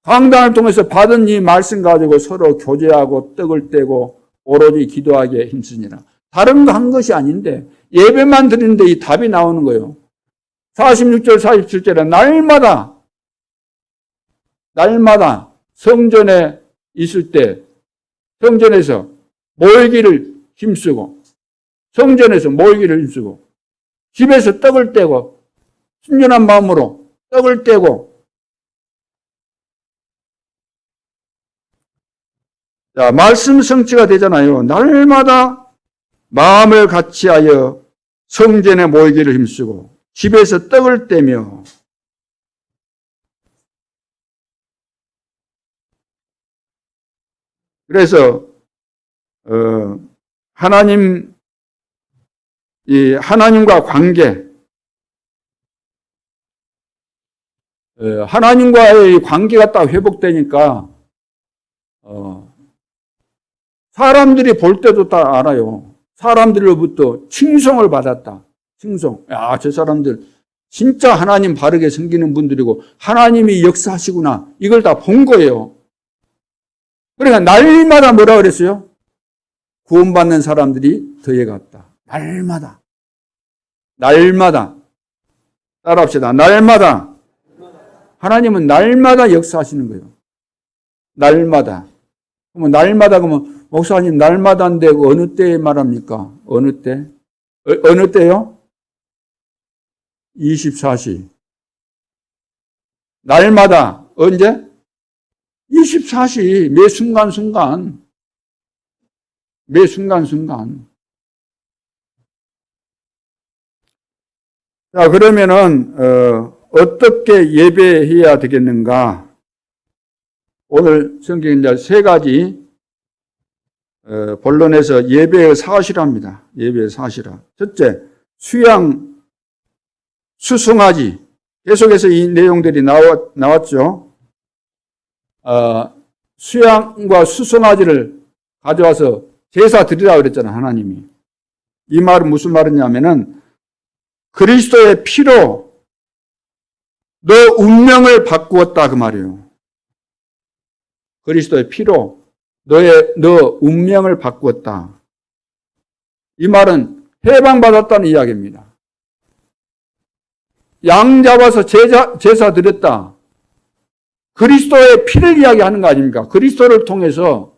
강단을 통해서 받은 이 말씀 가지고 서로 교제하고 떡을 떼고 오로지 기도하기에 힘쓰니라. 다른 거 한 것이 아닌데 예배만 드리는데 이 답이 나오는 거예요. 46절 47절에 날마다 성전에 있을 때 성전에서 모이기를 힘쓰고 집에서 떡을 떼고 순전한 마음으로 떡을 떼고 자, 말씀 성취가 되잖아요. 날마다 마음을 같이하여 성전에 모이기를 힘쓰고 집에서 떡을 떼며 그래서 하나님과 관계, 하나님과의 관계가 딱 회복되니까 사람들이 볼 때도 딱 알아요. 사람들로부터 칭송을 받았다. 칭송. 야, 저 사람들 진짜 하나님 바르게 섬기는 분들이고 하나님이 역사하시구나. 이걸 다 본 거예요. 그러니까 날마다 뭐라 그랬어요? 구원받는 사람들이 더해갔다. 날마다. 날마다. 따라합시다. 날마다. 하나님은 날마다 역사하시는 거예요. 날마다. 그러면 날마다 그러면 목사님 날마다인데 어느 때에 말합니까? 어느 때? 어느 때요? 24시. 날마다. 언제? 24시. 매 순간순간. 매 순간순간. 자, 그러면은, 어떻게 예배해야 되겠는가? 오늘 성경에 이제 세 가지, 본론에서 예배의 사실합니다. 예배의 사실화. 첫째, 수양, 수송아지. 계속해서 이 내용들이 나왔죠. 수양과 수송아지를 가져와서 제사 드리라고 그랬잖아요, 하나님이. 이 말은 무슨 말이냐면은, 그리스도의 피로 너 운명을 바꾸었다, 그 말이에요. 그리스도의 피로 너 운명을 바꾸었다. 이 말은 해방받았다는 이야기입니다. 양 잡아서 제사 드렸다. 그리스도의 피를 이야기하는 거 아닙니까? 그리스도를 통해서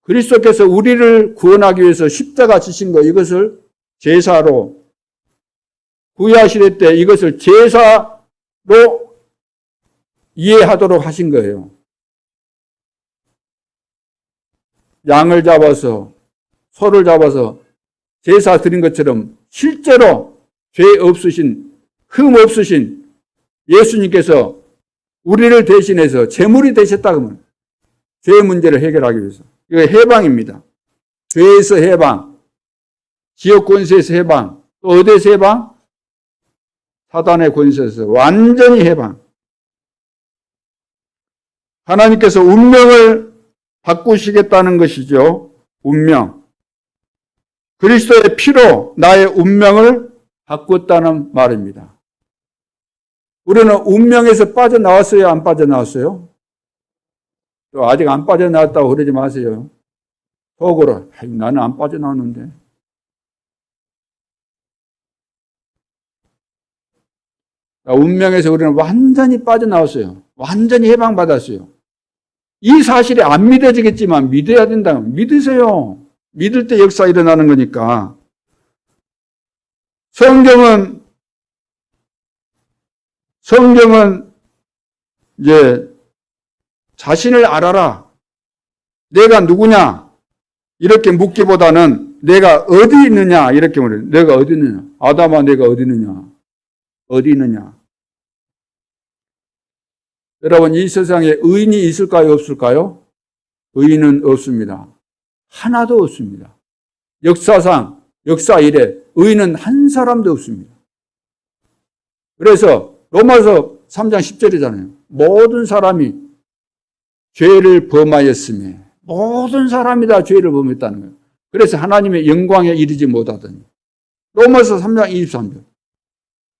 그리스도께서 우리를 구원하기 위해서 십자가 지신 거, 이것을 제사로 구약시대 때 이것을 제사로 이해하도록 하신 거예요. 양을 잡아서 소를 잡아서 제사 드린 것처럼 실제로 죄 없으신, 흠 없으신 예수님께서 우리를 대신해서 제물이 되셨다 그러면 죄의 문제를 해결하기 위해서. 이거 해방입니다. 죄에서 해방, 지역 권세에서 해방, 또 어디에서 해방? 사단의 권세에서 완전히 해방. 하나님께서 운명을 바꾸시겠다는 것이죠. 운명. 그리스도의 피로 나의 운명을 바꾸었다는 말입니다. 우리는 운명에서 빠져나왔어요? 안 빠져나왔어요? 또 아직 안 빠져나왔다고 그러지 마세요. 속으로 나는 안 빠져나왔는데. 운명에서 우리는 완전히 빠져나왔어요. 완전히 해방받았어요. 이 사실이 안 믿어지겠지만 믿어야 된다. 믿으세요. 믿을 때 역사 일어나는 거니까. 성경은 이제 자신을 알아라. 내가 누구냐? 이렇게 묻기보다는 내가 어디 있느냐? 이렇게 말해요. 내가 어디 있느냐? 아담아, 내가 어디 있느냐? 어디 있느냐? 여러분, 이 세상에 의인이 있을까요? 없을까요? 의인은 없습니다. 하나도 없습니다. 역사상, 역사 이래 의인은 한 사람도 없습니다. 그래서 로마서 3장 10절이잖아요. 모든 사람이 죄를 범하였으며 모든 사람이 다 죄를 범했다는 거예요. 그래서 하나님의 영광에 이르지 못하더니. 로마서 3장 23절.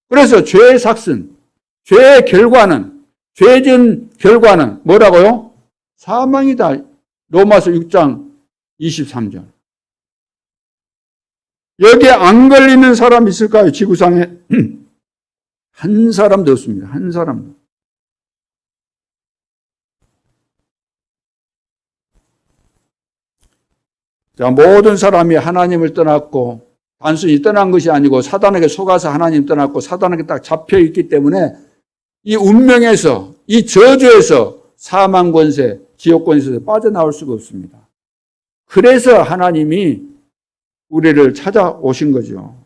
그래서 죄의 삭슨, 죄의 결과는, 죄 지은 결과는 뭐라고요? 사망이다. 로마서 6장 23절. 여기에 안 걸리는 사람 있을까요? 지구상에? 한 사람도 없습니다. 한 사람도. 자, 모든 사람이 하나님을 떠났고 단순히 떠난 것이 아니고 사단에게 속아서 하나님 떠났고 사단에게 딱 잡혀 있기 때문에 이 운명에서, 이 저주에서 사망 권세, 지옥권에서 빠져나올 수가 없습니다. 그래서 하나님이 우리를 찾아오신 거죠.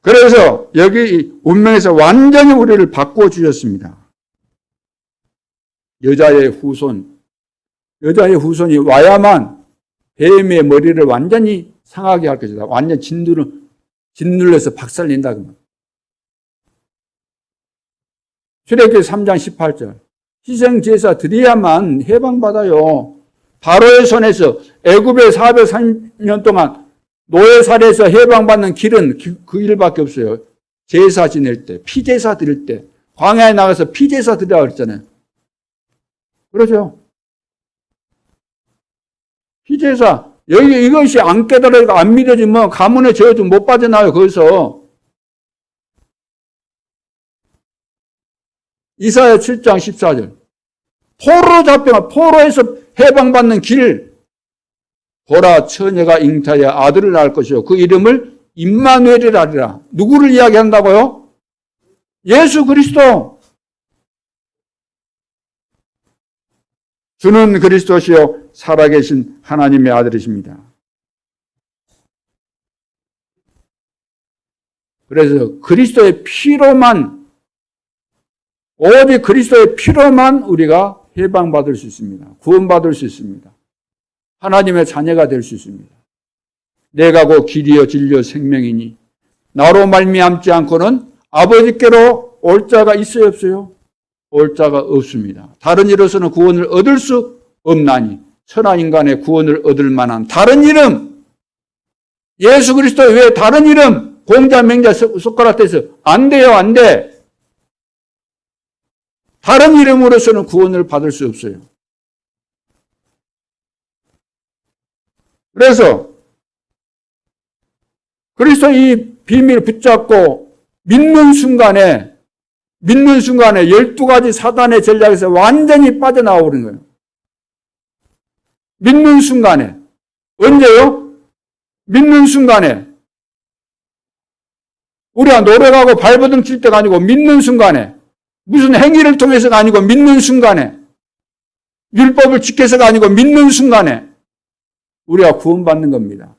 그래서 여기 운명에서 완전히 우리를 바꾸어 주셨습니다. 여자의 후손이 와야만 뱀의 머리를 완전히 상하게 할 것이다. 완전 짓눌러서 박살낸다. 출애굽기 3장 18절. 희생제사 드려야만 해방받아요. 바로의 손에서 애굽에 430년 동안 노예살에서 해방받는 길은 그 일밖에 없어요. 제사 지낼 때, 피제사 드릴 때, 광야에 나가서 피제사 드리라고 그랬잖아요. 그러죠. 피제사, 여기 이것이 안 깨달아지고 안 믿어지면 가문의 죄도 못 빠져나와요, 거기서. 이사야 7장 14절. 포로로 잡혀가 포로에서 해방받는 길. 보라, 처녀가 잉타하여 아들을 낳을 것이요 그 이름을 임마누엘이라 하리라. 누구를 이야기한다고요? 예수 그리스도. 주는 그리스도시요 살아계신 하나님의 아들이십니다. 그래서 그리스도의 피로만, 오직 그리스도의 피로만 우리가 해방받을 수 있습니다. 구원받을 수 있습니다. 하나님의 자녀가 될 수 있습니다. 내가 곧 길이요 진리요 생명이니 나로 말미암지 않고는 아버지께로 올 자가 있어요 없어요? 올 자가 없습니다. 다른 이로서는 구원을 얻을 수 없나니 천하 인간의 구원을 얻을 만한 다른 이름, 예수 그리스도 외에 다른 이름, 공자 맹자 소크라테스 안 돼요, 안 돼. 다른 이름으로서는 구원을 받을 수 없어요. 그래서 그리스도 이 비밀을 붙잡고 믿는 순간에 12가지 사단의 전략에서 완전히 빠져나와 버린 거예요. 믿는 순간에. 언제요? 믿는 순간에. 우리가 노력하고 발버둥 칠 때가 아니고 믿는 순간에. 무슨 행위를 통해서가 아니고 믿는 순간에. 율법을 지켜서가 아니고 믿는 순간에 우리가 구원받는 겁니다.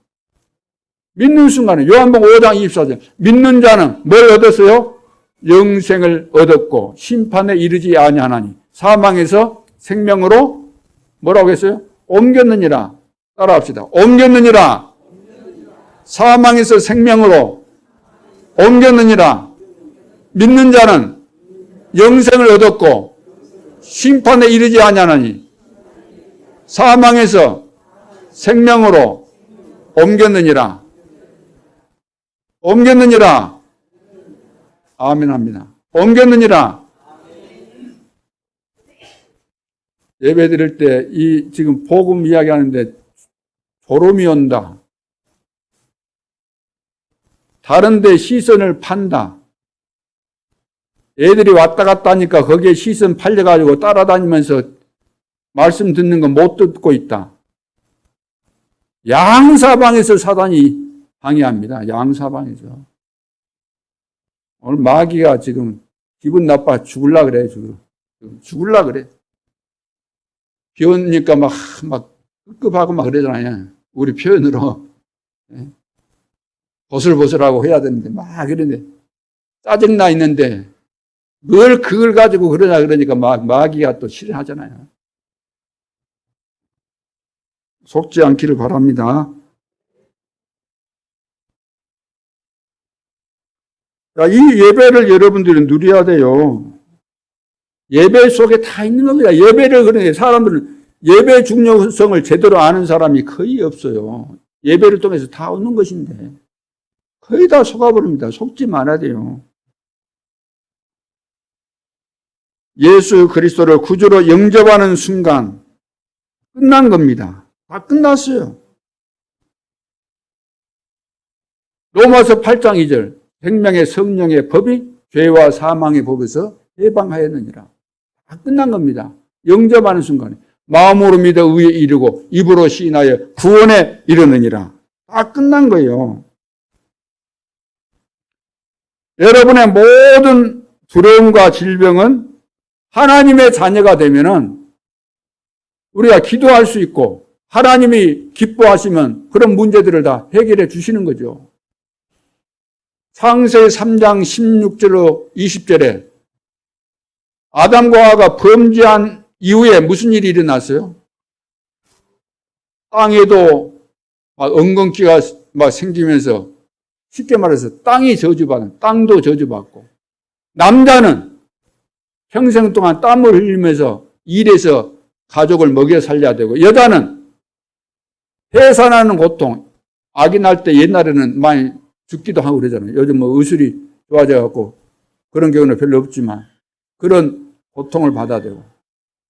믿는 순간에. 요한복음 5장 24절. 믿는 자는 뭘 얻었어요? 영생을 얻었고 심판에 이르지 아니하나니 사망에서 생명으로 뭐라고 했어요? 옮겼느니라. 따라합시다. 옮겼느니라. 사망에서 생명으로 옮겼느니라. 믿는 자는 영생을 얻었고 심판에 이르지 아니하나니 사망에서 생명으로 옮겼느니라. 옮겼느니라. 아멘 합니다. 옮겼느니라. 예배 드릴 때 이 지금 복음 이야기하는데 졸음이 온다. 다른 데 시선을 판다. 애들이 왔다 갔다 하니까 거기에 시선 팔려가지고 따라다니면서 말씀 듣는 거 못 듣고 있다. 양사방에서 사단이 방해합니다. 양사방에서. 오늘 마귀가 지금 기분 나빠 죽을라 그래, 지금. 죽을라 그래. 비 오니까 막 급급하고 막 그러잖아요. 우리 표현으로. 보슬보슬하고 해야 되는데, 막 그러는데, 짜증나 있는데, 뭘 그걸 가지고 그러냐 그러니까 마귀가 또 실현하잖아요. 속지 않기를 바랍니다. 이 예배를 여러분들은 누려야 돼요. 예배 속에 다 있는 겁니다. 예배를 그러니까 사람들은 예배 중요성을 제대로 아는 사람이 거의 없어요. 예배를 통해서 다 얻는 것인데 거의 다 속아버립니다. 속지 말아야 돼요. 예수 그리스도를 구주로 영접하는 순간 끝난 겁니다. 다 끝났어요. 로마서 8장 2절 생명의 성령의 법이 죄와 사망의 법에서 해방하였느니라. 다 끝난 겁니다. 영접하는 순간에 마음으로 믿어 의에 이르고 입으로 시인하여 구원에 이르느니라. 다 끝난 거예요. 여러분의 모든 두려움과 질병은 하나님의 자녀가 되면은 우리가 기도할 수 있고 하나님이 기뻐하시면 그런 문제들을 다 해결해 주시는 거죠. 창세기 3장 16절로 20절에 아담과 하와가 범죄한 이후에 무슨 일이 일어났어요? 땅에도 막 엉겅퀴가 막 생기면서 쉽게 말해서 땅이 저주받는, 땅도 저주받고 남자는 평생 동안 땀을 흘리면서 일해서 가족을 먹여 살려야 되고 여자는 해산하는 고통, 아기 날 때 옛날에는 많이 죽기도 하고 그러잖아요. 요즘 뭐 의술이 좋아져 갖고 그런 경우는 별로 없지만 그런 고통을 받아야 되고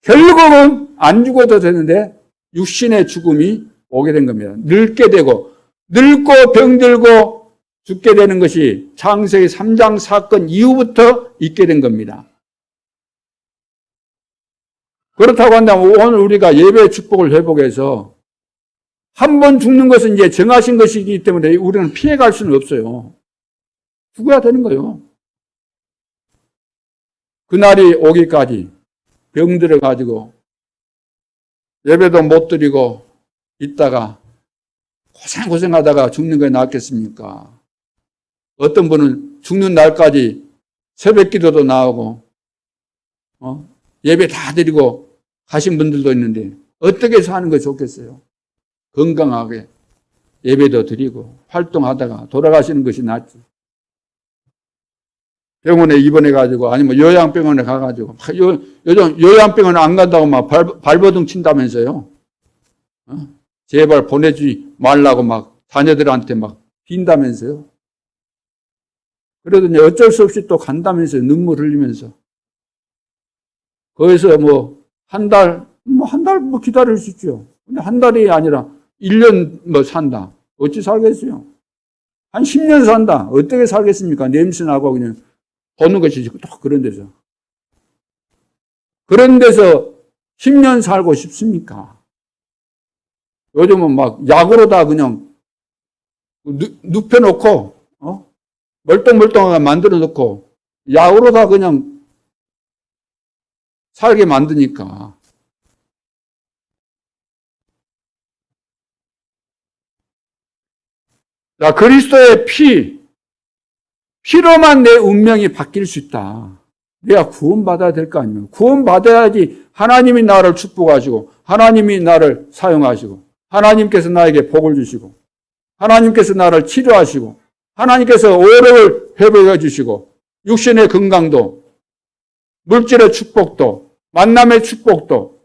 결국은 안 죽어도 되는데 육신의 죽음이 오게 된 겁니다. 늙게 되고 늙고 병들고 죽게 되는 것이 창세기 3장 사건 이후부터 있게 된 겁니다. 그렇다고 한다면 오늘 우리가 예배의 축복을 회복해서 한 번 죽는 것은 이제 정하신 것이기 때문에 우리는 피해갈 수는 없어요. 죽어야 되는 거예요. 그날이 오기까지 병들어 가지고 예배도 못 드리고 있다가 고생하다가 죽는 게 낫겠습니까? 어떤 분은 죽는 날까지 새벽 기도도 나오고 예배 다 드리고 가신 분들도 있는데 어떻게 사는 게 좋겠어요? 건강하게 예배도 드리고 활동하다가 돌아가시는 것이 낫지. 병원에 입원해가지고 아니면 요양병원에 가가지고 요즘 요양병원에 안 간다고 막 발버둥 친다면서요. 제발 보내주지 말라고 막 자녀들한테 막 빈다면서요. 그러더니 어쩔 수 없이 또 간다면서요. 눈물 흘리면서. 거기서 뭐 한 달 기다릴 수 있죠. 근데 한 달이 아니라 1년 뭐 산다. 어찌 살겠어요? 한 10년 산다. 어떻게 살겠습니까? 냄새나고 그냥 보는 것이 또 그런 데서. 그런 데서 10년 살고 싶습니까? 요즘은 막 약으로 다 그냥 눕혀놓고, 멀뚱멀뚱하게 만들어 놓고, 약으로 다 그냥 살게 만드니까. 자, 그리스도의 피로만 내 운명이 바뀔 수 있다. 내가 구원받아야 될 거 아닙니까? 구원받아야지 하나님이 나를 축복하시고, 하나님이 나를 사용하시고, 하나님께서 나에게 복을 주시고, 하나님께서 나를 치료하시고, 하나님께서 오력을 회복해 주시고, 육신의 건강도, 물질의 축복도, 만남의 축복도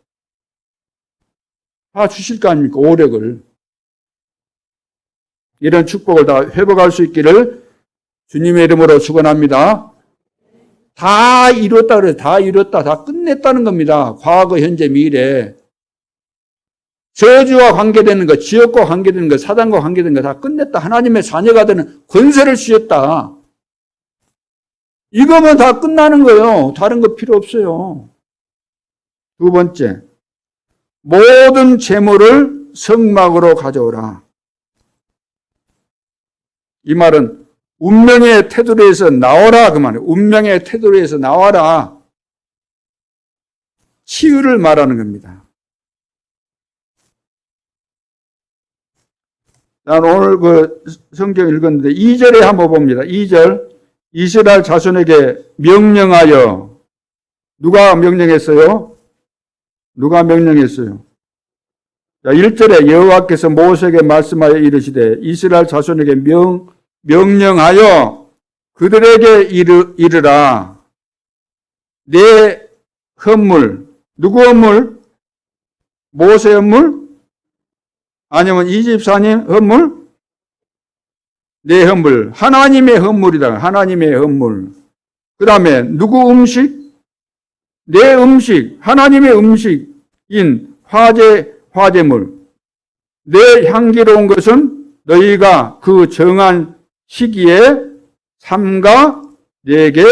다 주실 거 아닙니까? 오력을. 이런 축복을 다 회복할 수 있기를 주님의 이름으로 축원합니다. 다 이뤘다 그래요. 다 이뤘다. 다 끝냈다는 겁니다. 과거, 현재, 미래. 저주와 관계되는 것, 지역과 관계되는 것, 사단과 관계되는 것 다 끝냈다. 하나님의 자녀가 되는 권세를 주셨다. 이거면 다 끝나는 거예요. 다른 거 필요 없어요. 두 번째, 모든 재물을 성막으로 가져오라. 이 말은 운명의 테두리에서 나와라 그 말이에요. 운명의 테두리에서 나와라. 치유를 말하는 겁니다. 난 오늘 그 성경 읽었는데 2절에 한번 봅니다. 2절 이스라엘 자손에게 명령하여 누가 명령했어요? 누가 명령했어요? 자, 1절에 여호와께서 모세에게 말씀하여 이르시되 이스라엘 자손에게 명령하여 그들에게 이르라. 내 헌물, 누구 헌물? 모세 헌물? 아니면 이집사님 헌물? 내 헌물, 하나님의 헌물이다. 하나님의 헌물. 그 다음에 누구 음식? 내 음식, 하나님의 음식인 화제물. 내 향기로운 것은 너희가 그 정한 시기에 삼가 내게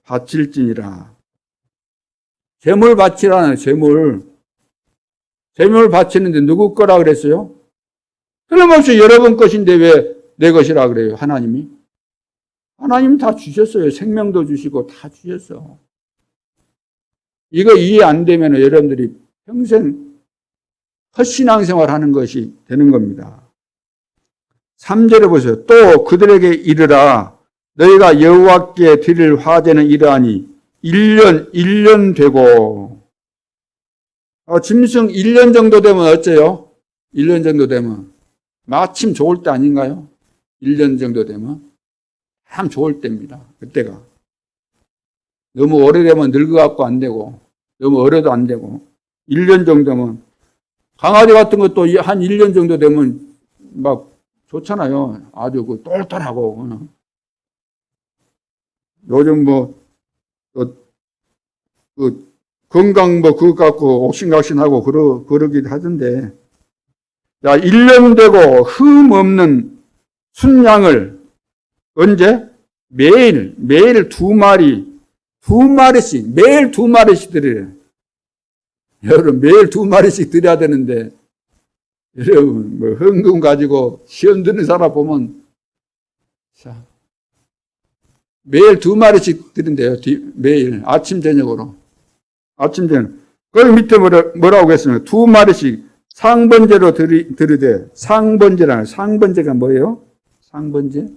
바칠지니라. 제물 바치라는 제물. 제물 바치는데 누구 거라 그랬어요? 틀림없이 여러분 것인데 왜 내 것이라 그래요? 하나님이 다 주셨어요. 생명도 주시고 다 주셨어. 이거 이해 안 되면 여러분들이 평생 헛신앙생활 하는 것이 되는 겁니다. 3절에 보세요. 또 그들에게 이르라. 너희가 여호와께 드릴 화제는 이러하니 1년 되고. 짐승 1년 정도 되면 어째요? 1년 정도 되면 마침 좋을 때 아닌가요? 1년 정도 되면 참 좋을 때입니다. 그때가. 너무 오래되면 늙어갖고 안 되고, 너무 어려도 안 되고, 1년 정도면, 강아지 같은 것도 한 1년 정도 되면 막 좋잖아요. 아주 똘똘하고. 요즘 건강 그거 갖고 옥신각신하고 그러기도 하던데. 자, 1년 되고 흠 없는 순양을 언제? 매일 2마리씩, 매일 2마리씩 드려요. 여러분, 매일 2마리씩 드려야 되는데, 여러분, 헌금 가지고 시험 드는 사람 보면, 자, 매일 2마리씩 드린대요. 매일. 아침, 저녁으로. 거기 밑에 뭐라고 했습니까? 2마리씩 상번제로 드리되, 상번제가 뭐예요? 상번제?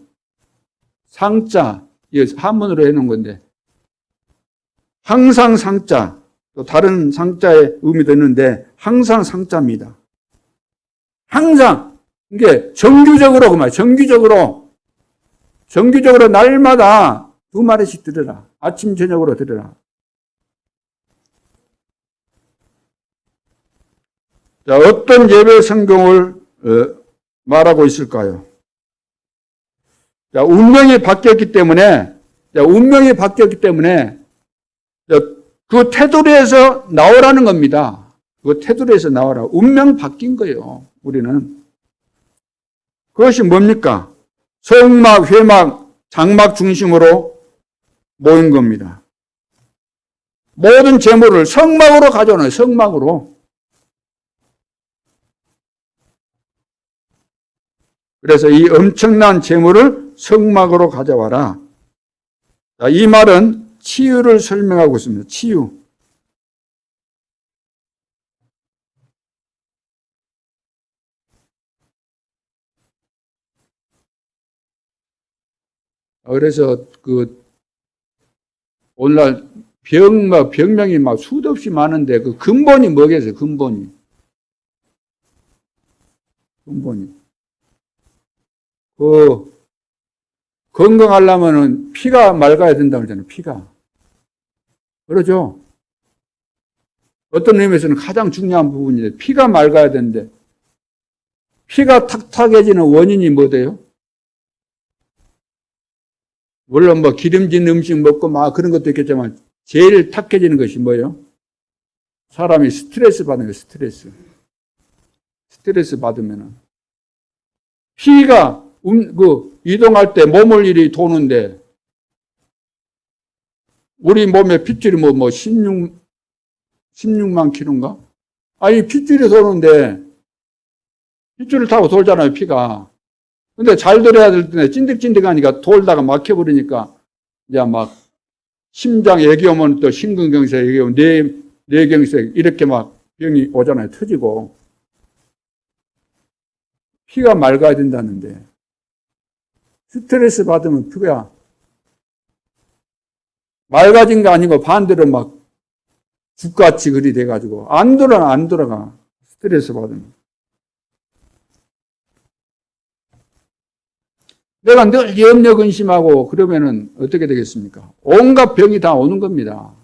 상자. 이거 한문으로 해놓은 건데. 항상 상자. 또 다른 상자의 의미도 있는데, 항상 상자입니다. 항상. 이게 정규적으로, 그 말이에요. 정규적으로 날마다 2마리씩 드려라. 아침, 저녁으로 드려라. 자, 어떤 예배 성경을 말하고 있을까요? 자, 운명이 바뀌었기 때문에 그 테두리에서 나오라는 겁니다. 그 테두리에서 나오라. 운명 바뀐 거예요, 우리는. 그것이 뭡니까? 성막, 회막, 장막 중심으로 모인 겁니다. 모든 재물을 성막으로 가져오는, 성막으로. 그래서 이 엄청난 재물을 성막으로 가져와라. 자, 이 말은 치유를 설명하고 있습니다. 치유. 그래서 오늘날 병명이 막 수도 없이 많은데 그 근본이 뭐겠어요? 근본이. 건강하려면은 피가 맑아야 된다고 그러잖아요. 피가. 그러죠? 어떤 의미에서는 가장 중요한 부분인데 피가 맑아야 되는데 피가 탁탁해지는 원인이 뭐돼요? 물론 기름진 음식 먹고 막 그런 것도 있겠지만 제일 탁해지는 것이 뭐예요? 사람이 스트레스 받는 거예요. 스트레스 받으면은 피가 이동할 때 몸을 이리 도는데 우리 몸에 핏줄이 16만 킬로인가? 아니 핏줄이 도는데 핏줄을 타고 돌잖아요, 피가. 근데 잘 돌아야 될 텐데 찐득찐득하니까 돌다가 막혀버리니까 이제 막 심장 애기 오면 또 심근경색, 애기 오면 뇌경색 이렇게 막 병이 오잖아요, 터지고. 피가 맑아야 된다는데 스트레스 받으면 피가 맑아진 거 아니고 반대로 막 죽같이 그리 돼가지고 안 돌아가. 스트레스 받으면. 내가 늘 염려 근심하고 그러면은 어떻게 되겠습니까? 온갖 병이 다 오는 겁니다.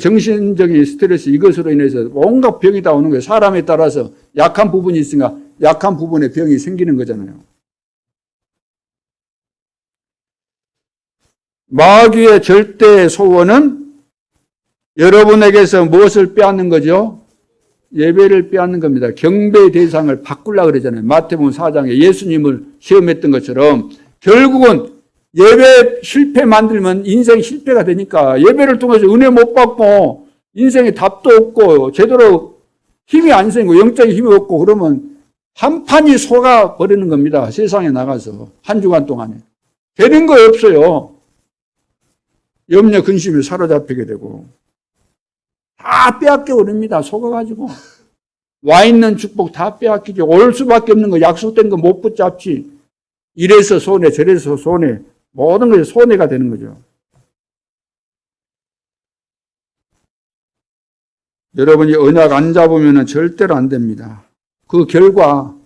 정신적인 스트레스 이것으로 인해서 온갖 병이 다 오는 거예요. 사람에 따라서 약한 부분이 있으니까 약한 부분에 병이 생기는 거잖아요. 마귀의 절대 소원은 여러분에게서 무엇을 빼앗는 거죠? 예배를 빼앗는 겁니다. 경배의 대상을 바꾸려고 그러잖아요. 마태복음 4장에 예수님을 시험했던 것처럼 결국은 예배 실패 만들면 인생 실패가 되니까 예배를 통해서 은혜 못 받고 인생에 답도 없고 제대로 힘이 안 생기고 영적인 힘이 없고 그러면 한 판이 속아 버리는 겁니다. 세상에 나가서 한 주간 동안에. 되는 거 없어요. 염려 근심에 사로잡히게 되고 다 빼앗겨 버립니다. 속아가지고. 와 있는 축복 다 빼앗기죠. 올 수밖에 없는 거, 약속된 거 못 붙잡지. 이래서 손해, 저래서 손해, 모든 것이 손해가 되는 거죠. 여러분이 언약 안 잡으면 절대로 안 됩니다. 그 결과,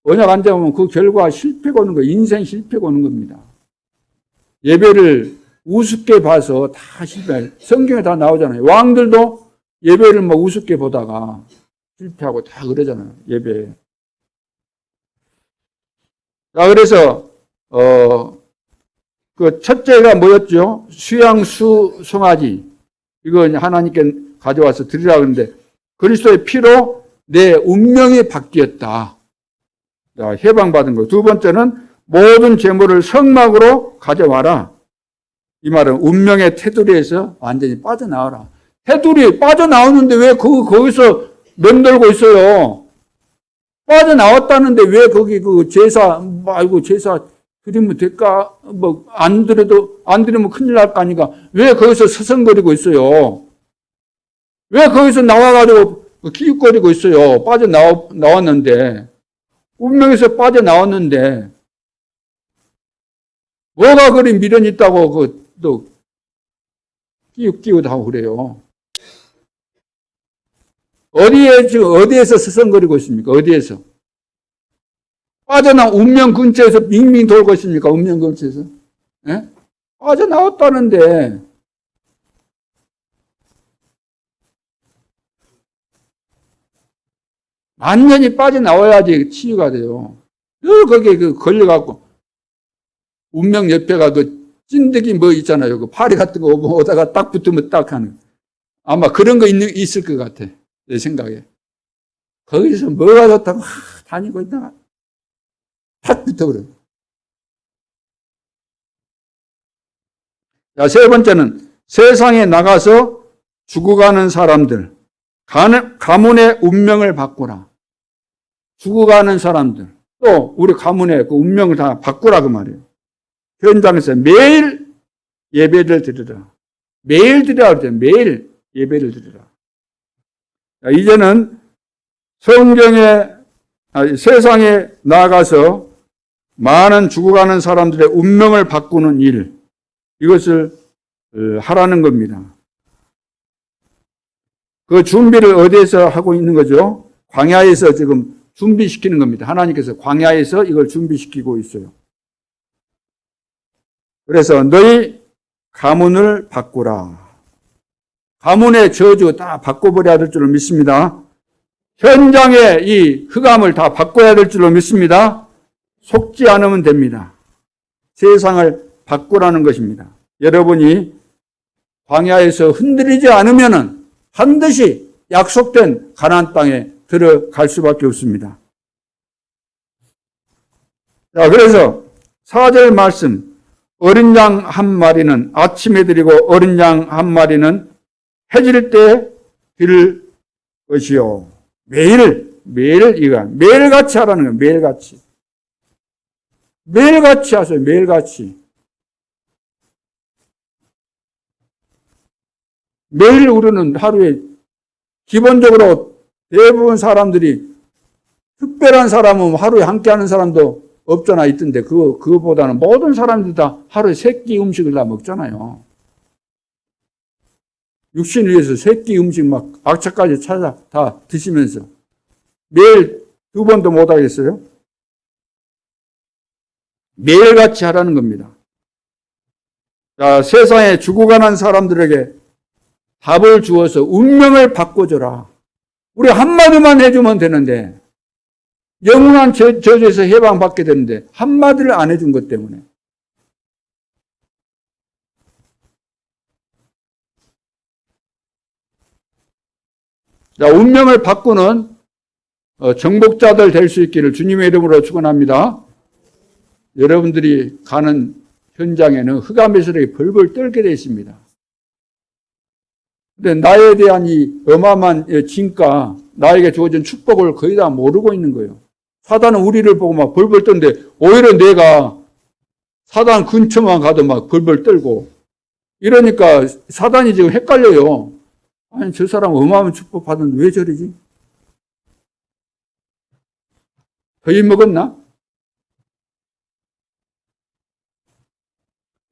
언약 안 잡으면 그 결과 실패가 오는 거예요. 인생 실패가 오는 겁니다. 예배를 우습게 봐서 다 실패해요. 성경에 다 나오잖아요. 왕들도 예배를 뭐 우습게 보다가 실패하고 다 그러잖아요. 예배. 자, 그래서, 그 첫째가 뭐였죠? 수양수 송아지. 이거 하나님께 가져와서 드리라 그러는데, 그리스도의 피로 내 운명이 바뀌었다. 자, 해방받은 거. 두 번째는 모든 재물을 성막으로 가져와라. 이 말은 운명의 테두리에서 완전히 빠져나와라. 테두리 빠져나오는데 왜 거기서 맴돌고 있어요? 빠져나왔다는데 왜 거기 그 제사 말고 제사 드리면 될까? 뭐 안 드리면 큰일 날 거 아니까 왜 거기서 서성거리고 있어요? 왜 거기서 나와가지고 기웃거리고 있어요? 빠져나왔는데 운명에서 빠져나왔는데 뭐가 그리 미련이 있다고 또 끼웃끼웃하고 그래요? 어디에서 서성거리고 있습니까? 어디에서? 운명 근처에서 빙빙 돌고 있습니까? 운명 근처에서? 예? 빠져나왔다는데. 완전히 빠져나와야지 치유가 돼요. 늘 거기에 걸려갖고, 운명 옆에가 찐득이 뭐 있잖아요. 그 파리 같은 거 오다가 딱 붙으면 딱 하는. 아마 그런 거 있을 것 같아. 내 생각에. 거기서 뭐가 좋다고 다니고 있다가 팍 붙어버려요. 자, 세 번째는 세상에 나가서 죽어가는 사람들, 가문의 운명을 바꾸라. 죽어가는 사람들, 또 우리 가문의 그 운명을 다 바꾸라 그 말이에요. 현장에서 매일 예배를 드리라. 매일 드리라 그러죠. 매일 예배를 드리라. 자, 이제는 세상에 나가서 많은 죽어가는 사람들의 운명을 바꾸는 일, 이것을 하라는 겁니다. 그 준비를 어디에서 하고 있는 거죠? 광야에서 지금 준비시키는 겁니다. 하나님께서 광야에서 이걸 준비시키고 있어요. 그래서 너희 가문을 바꾸라. 가문의 저주 다 바꿔버려야 될 줄로 믿습니다. 현장의 이 흑암을 다 바꿔야 될 줄로 믿습니다. 속지 않으면 됩니다. 세상을 바꾸라는 것입니다. 여러분이 광야에서 흔들리지 않으면 반드시 약속된 가나안 땅에 들어갈 수밖에 없습니다. 자, 그래서 4절 말씀, 어린 양 한 마리는 아침에 드리고 어린 양 한 마리는 해질 때 드릴 것이요. 매일같이 하라는 거예요. 매일같이. 매일같이 하세요. 매일같이. 매일 우리는 하루에 기본적으로 대부분 사람들이 특별한 사람은 하루에 함께 하는 사람도 없잖아 있던데 그거보다는 모든 사람들이 다 하루에 3끼 음식을 다 먹잖아요. 육신을 위해서 3끼 음식 막 악착까지 찾아 다 드시면서 매일 2번도 못 하겠어요? 매일같이 하라는 겁니다. 자, 세상에 죽어가는 사람들에게 답을 주어서 운명을 바꿔줘라. 우리 한마디만 해주면 되는데 영원한 저주에서 해방받게 되는데 한마디를 안 해준 것 때문에. 자, 운명을 바꾸는 정복자들 될 수 있기를 주님의 이름으로 축원합니다. 여러분들이 가는 현장에는 흑암에서리 벌벌 떨게 되어 있습니다. 근데 나에 대한 이 어마어마한 진가, 나에게 주어진 축복을 거의 다 모르고 있는 거예요. 사단은 우리를 보고 막 벌벌 떠는데 오히려 내가 사단 근처만 가도 막 벌벌 떨고 이러니까 사단이 지금 헷갈려요. 아니, 저 사람 어마어마한 축복 받았는데 왜 저러지? 더위 먹었나?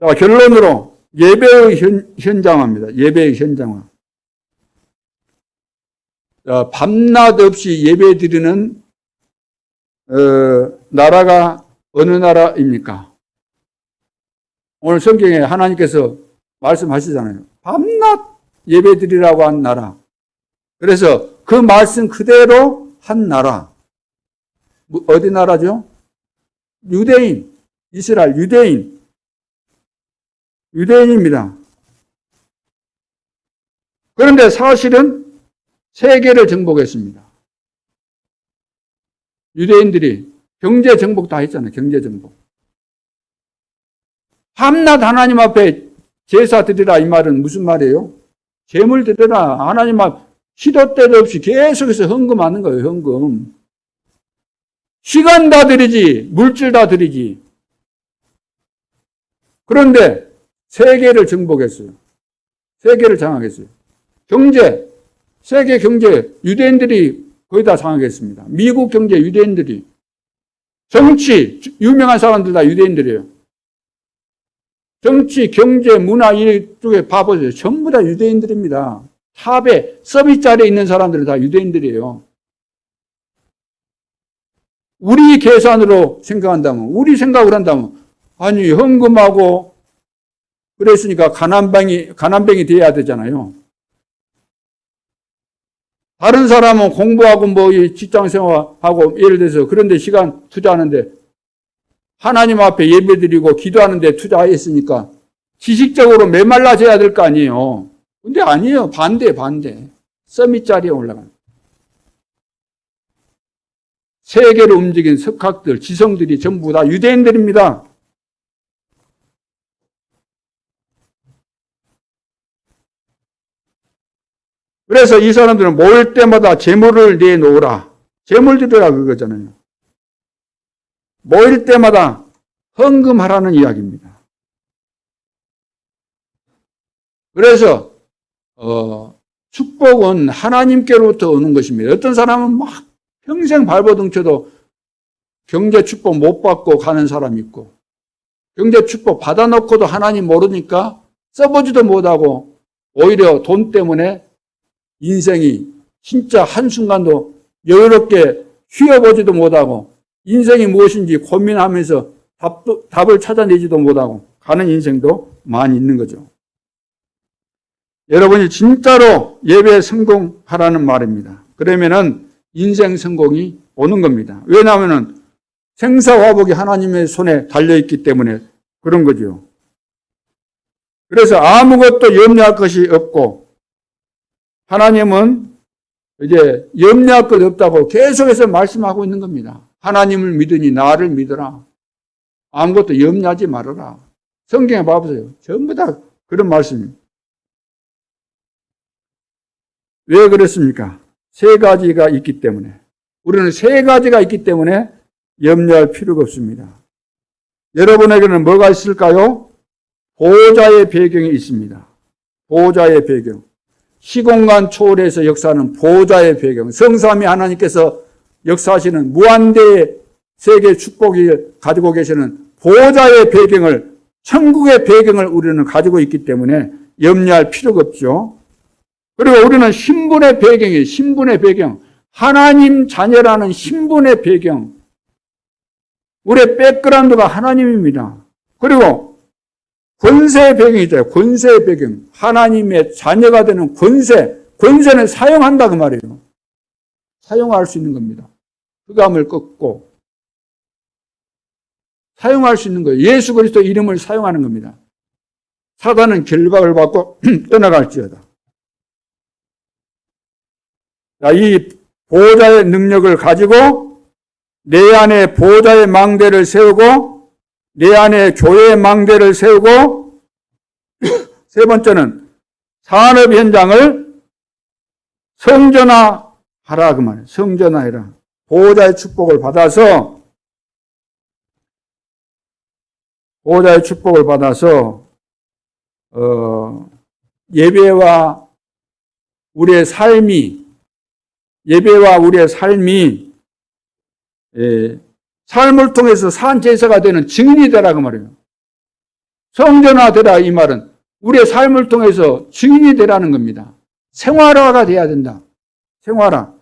자, 결론으로 예배의 현장화입니다. 예배의 현장화. 자, 밤낮 없이 예배 드리는 나라가 어느 나라입니까? 오늘 성경에 하나님께서 말씀하시잖아요. 밤낮 예배 드리라고 한 나라. 그래서 그 말씀 그대로 한 나라. 어디 나라죠? 유대인, 이스라엘 유대인입니다. 그런데 사실은 세계를 정복했습니다. 유대인들이 경제 정복 다 했잖아요. 경제 정복. 밤낮 하나님 앞에 제사 드리라 이 말은 무슨 말이에요? 제물 드리라. 하나님 앞 시도 때도 없이 계속해서 헌금하는 거예요. 헌금. 시간 다 드리지. 물질 다 드리지. 그런데 세계를 정복했어요. 세계를 장악했어요. 경제, 세계 경제, 유대인들이 거의 다 장악했습니다. 미국 경제, 유대인들이. 정치, 유명한 사람들 다 유대인들이에요. 정치, 경제, 문화 이쪽에 봐보세요. 전부 다 유대인들입니다. 탑에, 서밋 자리에 있는 사람들은 다 유대인들이에요. 우리 계산으로 생각한다면, 우리 생각을 한다면, 아니, 헌금하고, 그랬으니까 가난뱅이 돼야 되잖아요. 다른 사람은 공부하고 뭐 직장 생활하고 예를 들어서 그런데 시간 투자하는데 하나님 앞에 예배드리고 기도하는데 투자했으니까 지식적으로 메말라져야 될 거 아니에요. 근데 아니에요. 반대. 서밋 자리에 올라가는. 세계를 움직인 석학들, 지성들이 전부 다 유대인들입니다. 그래서 이 사람들은 모일 때마다 제물을 내놓으라. 제물 드리라 그거잖아요. 모일 때마다 헌금하라는 이야기입니다. 그래서 축복은 하나님께로부터 오는 것입니다. 어떤 사람은 막 평생 발버둥쳐도 경제 축복 못 받고 가는 사람이 있고 경제 축복 받아놓고도 하나님 모르니까 써보지도 못하고 오히려 돈 때문에 인생이 진짜 한순간도 여유롭게 쉬어보지도 못하고 인생이 무엇인지 고민하면서 답을 찾아내지도 못하고 가는 인생도 많이 있는 거죠. 여러분이 진짜로 예배에 성공하라는 말입니다. 그러면은 인생 성공이 오는 겁니다. 왜냐하면은 생사화복이 하나님의 손에 달려있기 때문에 그런 거죠. 그래서 아무것도 염려할 것이 없고 하나님은 이제 염려할 것 없다고 계속해서 말씀하고 있는 겁니다. 하나님을 믿으니 나를 믿어라. 아무것도 염려하지 말아라. 성경에 봐보세요. 전부 다 그런 말씀입니다. 왜 그렇습니까? 세 가지가 있기 때문에. 우리는 세 가지가 있기 때문에 염려할 필요가 없습니다. 여러분에게는 뭐가 있을까요? 보호자의 배경이 있습니다. 보호자의 배경. 시공간 초월해서 역사하는 보호자의 배경. 성삼위 하나님께서 역사하시는 무한대의 세계 축복을 가지고 계시는 보호자의 배경을, 천국의 배경을 우리는 가지고 있기 때문에 염려할 필요가 없죠. 그리고 우리는 신분의 배경이에요. 신분의 배경. 하나님 자녀라는 신분의 배경. 우리의 백그라운드가 하나님입니다. 그리고 권세의 배경이 있잖아요. 권세의 배경. 하나님의 자녀가 되는 권세. 권세는 사용한다 그 말이에요. 사용할 수 있는 겁니다. 흑암을 꺾고 사용할 수 있는 거예요. 예수 그리스도 이름을 사용하는 겁니다. 사단은 결박을 받고 떠나갈지어다. 자, 이 보호자의 능력을 가지고 내 안에 보호자의 망대를 세우고 내 안에 교회의 망대를 세우고 세 번째는 산업 현장을 성전화하라 그 말이에요. 성전화해라. 보호자의 축복을 받아서 예배와 우리의 삶이 삶을 통해서 산 제사가 되는 증인이 되라고 말이에요. 성전화되라 이 말은 우리의 삶을 통해서 증인이 되라는 겁니다. 생활화가 돼야 된다. 생활화.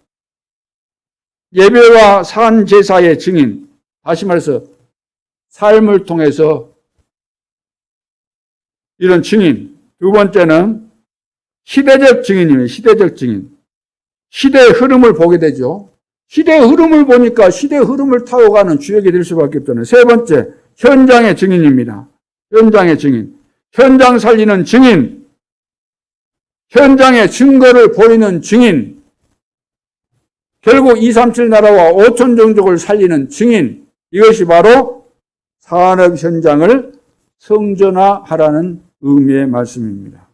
예배와 산 제사의 증인. 다시 말해서 삶을 통해서 이런 증인. 두 번째는 시대적 증인이에요. 시대적 증인. 시대의 흐름을 보게 되죠. 시대의 흐름을 보니까 시대의 흐름을 타고 가는 주역이 될 수밖에 없잖아요. 세 번째, 현장의 증인입니다. 현장의 증인. 현장 살리는 증인. 현장의 증거를 보이는 증인. 결국 237 나라와 5천 종족을 살리는 증인. 이것이 바로 산업 현장을 성전화하라는 의미의 말씀입니다.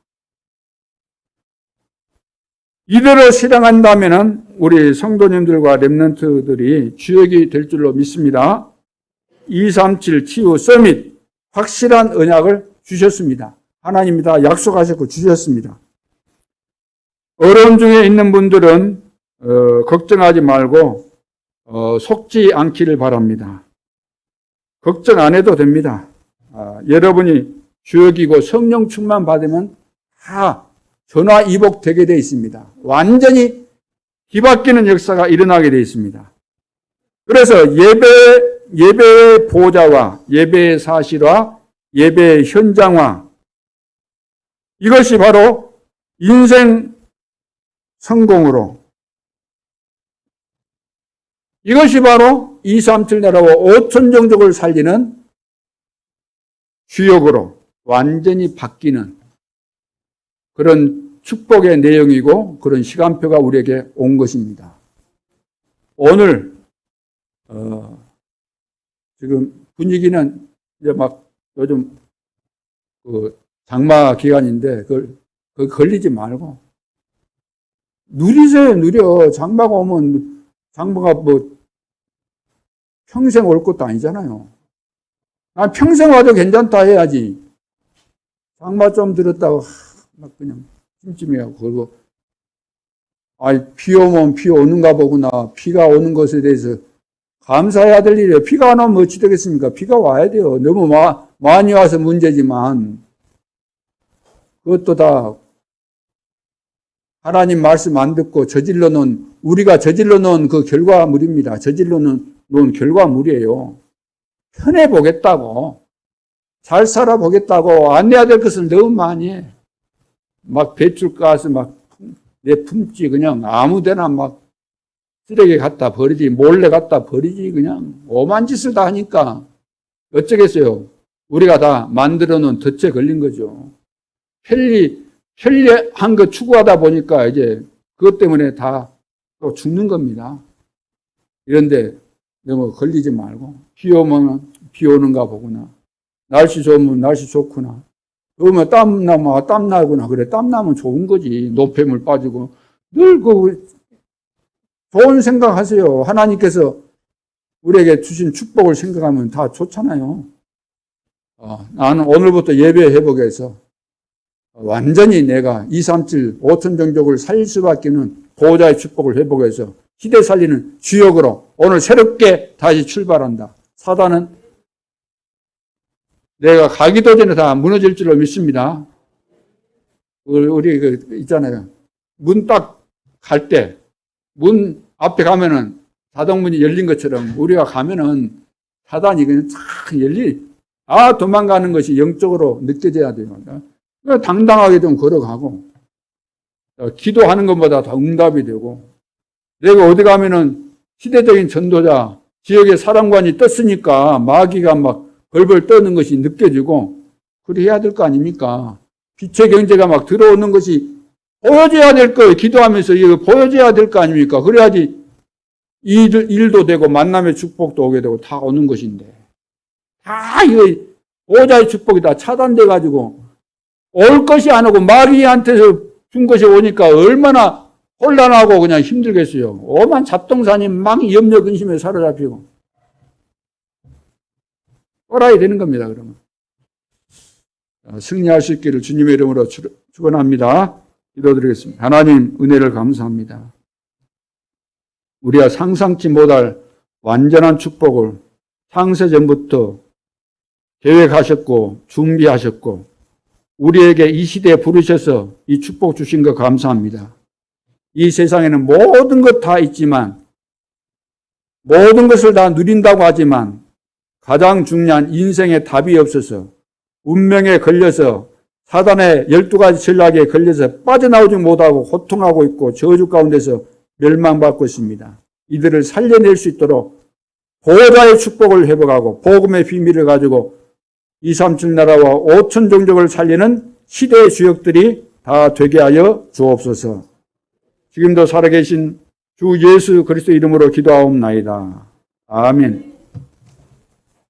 이대로 실행한다면 우리 성도님들과 렘넌트들이 주역이 될 줄로 믿습니다. 237 치유 서밋 확실한 언약을 주셨습니다. 하나님이 다 약속하셨고 주셨습니다. 어려움 중에 있는 분들은 걱정하지 말고 속지 않기를 바랍니다. 걱정 안 해도 됩니다. 여러분이 주역이고 성령 충만 받으면 다 전화위복되게 되어 있습니다. 완전히 뒤바뀌는 역사가 일어나게 되어 있습니다. 그래서 예배의 보좌와 예배의 사실화, 예배의 현장화, 이것이 바로 인생 성공으로, 이것이 바로 237 나라와 5천 종족을 살리는 주역으로 완전히 바뀌는 그런 축복의 내용이고 그런 시간표가 우리에게 온 것입니다. 오늘 지금 분위기는 이제 막 요즘 장마 기간인데 그걸 걸리지 말고 누리세요. 누려. 장마가 오면 장마가 뭐 평생 올 것도 아니잖아요. 난 평생 와도 괜찮다 해야지. 장마 좀 들었다고 막 그냥 찜찜해하고 그러고 비 오면 비 오는가 보구나. 비가 오는 것에 대해서 감사해야 될 일이에요. 비가 안 오면 어찌 되겠습니까? 비가 와야 돼요. 너무 많이 와서 문제지만 그것도 다 하나님 말씀 안 듣고 우리가 저질러 놓은 그 결과물입니다. 저질러 놓은 결과물이에요. 편해 보겠다고, 잘 살아 보겠다고 안 해야 될 것을 너무 많이 해. 막 배출 가스 막 내 품지 그냥 아무데나 막 쓰레기 갖다 버리지, 몰래 갖다 버리지, 그냥 오만 짓을 다 하니까 어쩌겠어요. 우리가 다 만들어 놓은 덫에 걸린 거죠. 편리한 거 추구하다 보니까 이제 그것 때문에 다 또 죽는 겁니다. 이런데 너무 걸리지 말고, 비 오면 비 오는가 보구나. 날씨 좋으면 날씨 좋구나. 그러면 땀 나구나. 그래, 땀 나면 좋은 거지. 노폐물 빠지고. 늘 좋은 생각 하세요. 하나님께서 우리에게 주신 축복을 생각하면 다 좋잖아요. 나는 오늘부터 예배 회복해서 완전히 내가 237 5천 종족을 살릴 수밖에 없는 보호자의 축복을 회복해서 시대 살리는 주역으로 오늘 새롭게 다시 출발한다. 사단은 내가 가기도 전에 다 무너질 줄로 믿습니다. 우리 있잖아요. 문 딱 갈 때, 문 앞에 가면은 자동문이 열린 것처럼 우리가 가면은 사단이 그냥 탁 도망가는 것이 영적으로 느껴져야 돼요. 당당하게 좀 걸어가고, 기도하는 것보다 더 응답이 되고, 내가 어디 가면은 시대적인 전도자, 지역의 사람관이 떴으니까 마귀가 막 벌벌 떠는 것이 느껴지고, 그래야 될 거 아닙니까? 빛의 경제가 막 들어오는 것이 보여줘야 될 거예요. 기도하면서 이거 보여줘야 될 거 아닙니까? 그래야지 일도 되고 만남의 축복도 오게 되고 다 오는 것인데, 다 이거 보호자의 축복이 다 차단돼가지고 올 것이 안 오고 마귀한테서 준 것이 오니까 얼마나 혼란하고 그냥 힘들겠어요. 오만 잡동사니 막 염려 근심에 사로잡히고 돌아야 되는 겁니다. 그러면 승리할 수 있기를 주님의 이름으로 축원합니다. 기도드리겠습니다. 하나님 은혜를 감사합니다. 우리가 상상치 못할 완전한 축복을 창세전부터 계획하셨고 준비하셨고 우리에게 이 시대에 부르셔서 이 축복 주신 것 감사합니다. 이 세상에는 모든 것 다 있지만 모든 것을 다 누린다고 하지만 가장 중요한 인생의 답이 없어서 운명에 걸려서 사단의 12가지 전략에 걸려서 빠져나오지 못하고 고통하고 있고 저주 가운데서 멸망받고 있습니다. 이들을 살려낼 수 있도록 보호자의 축복을 회복하고 복음의 비밀을 가지고 237 나라와 5천 종족을 살리는 시대의 주역들이 다 되게 하여 주옵소서. 지금도 살아계신 주 예수 그리스도 이름으로 기도하옵나이다. 아멘.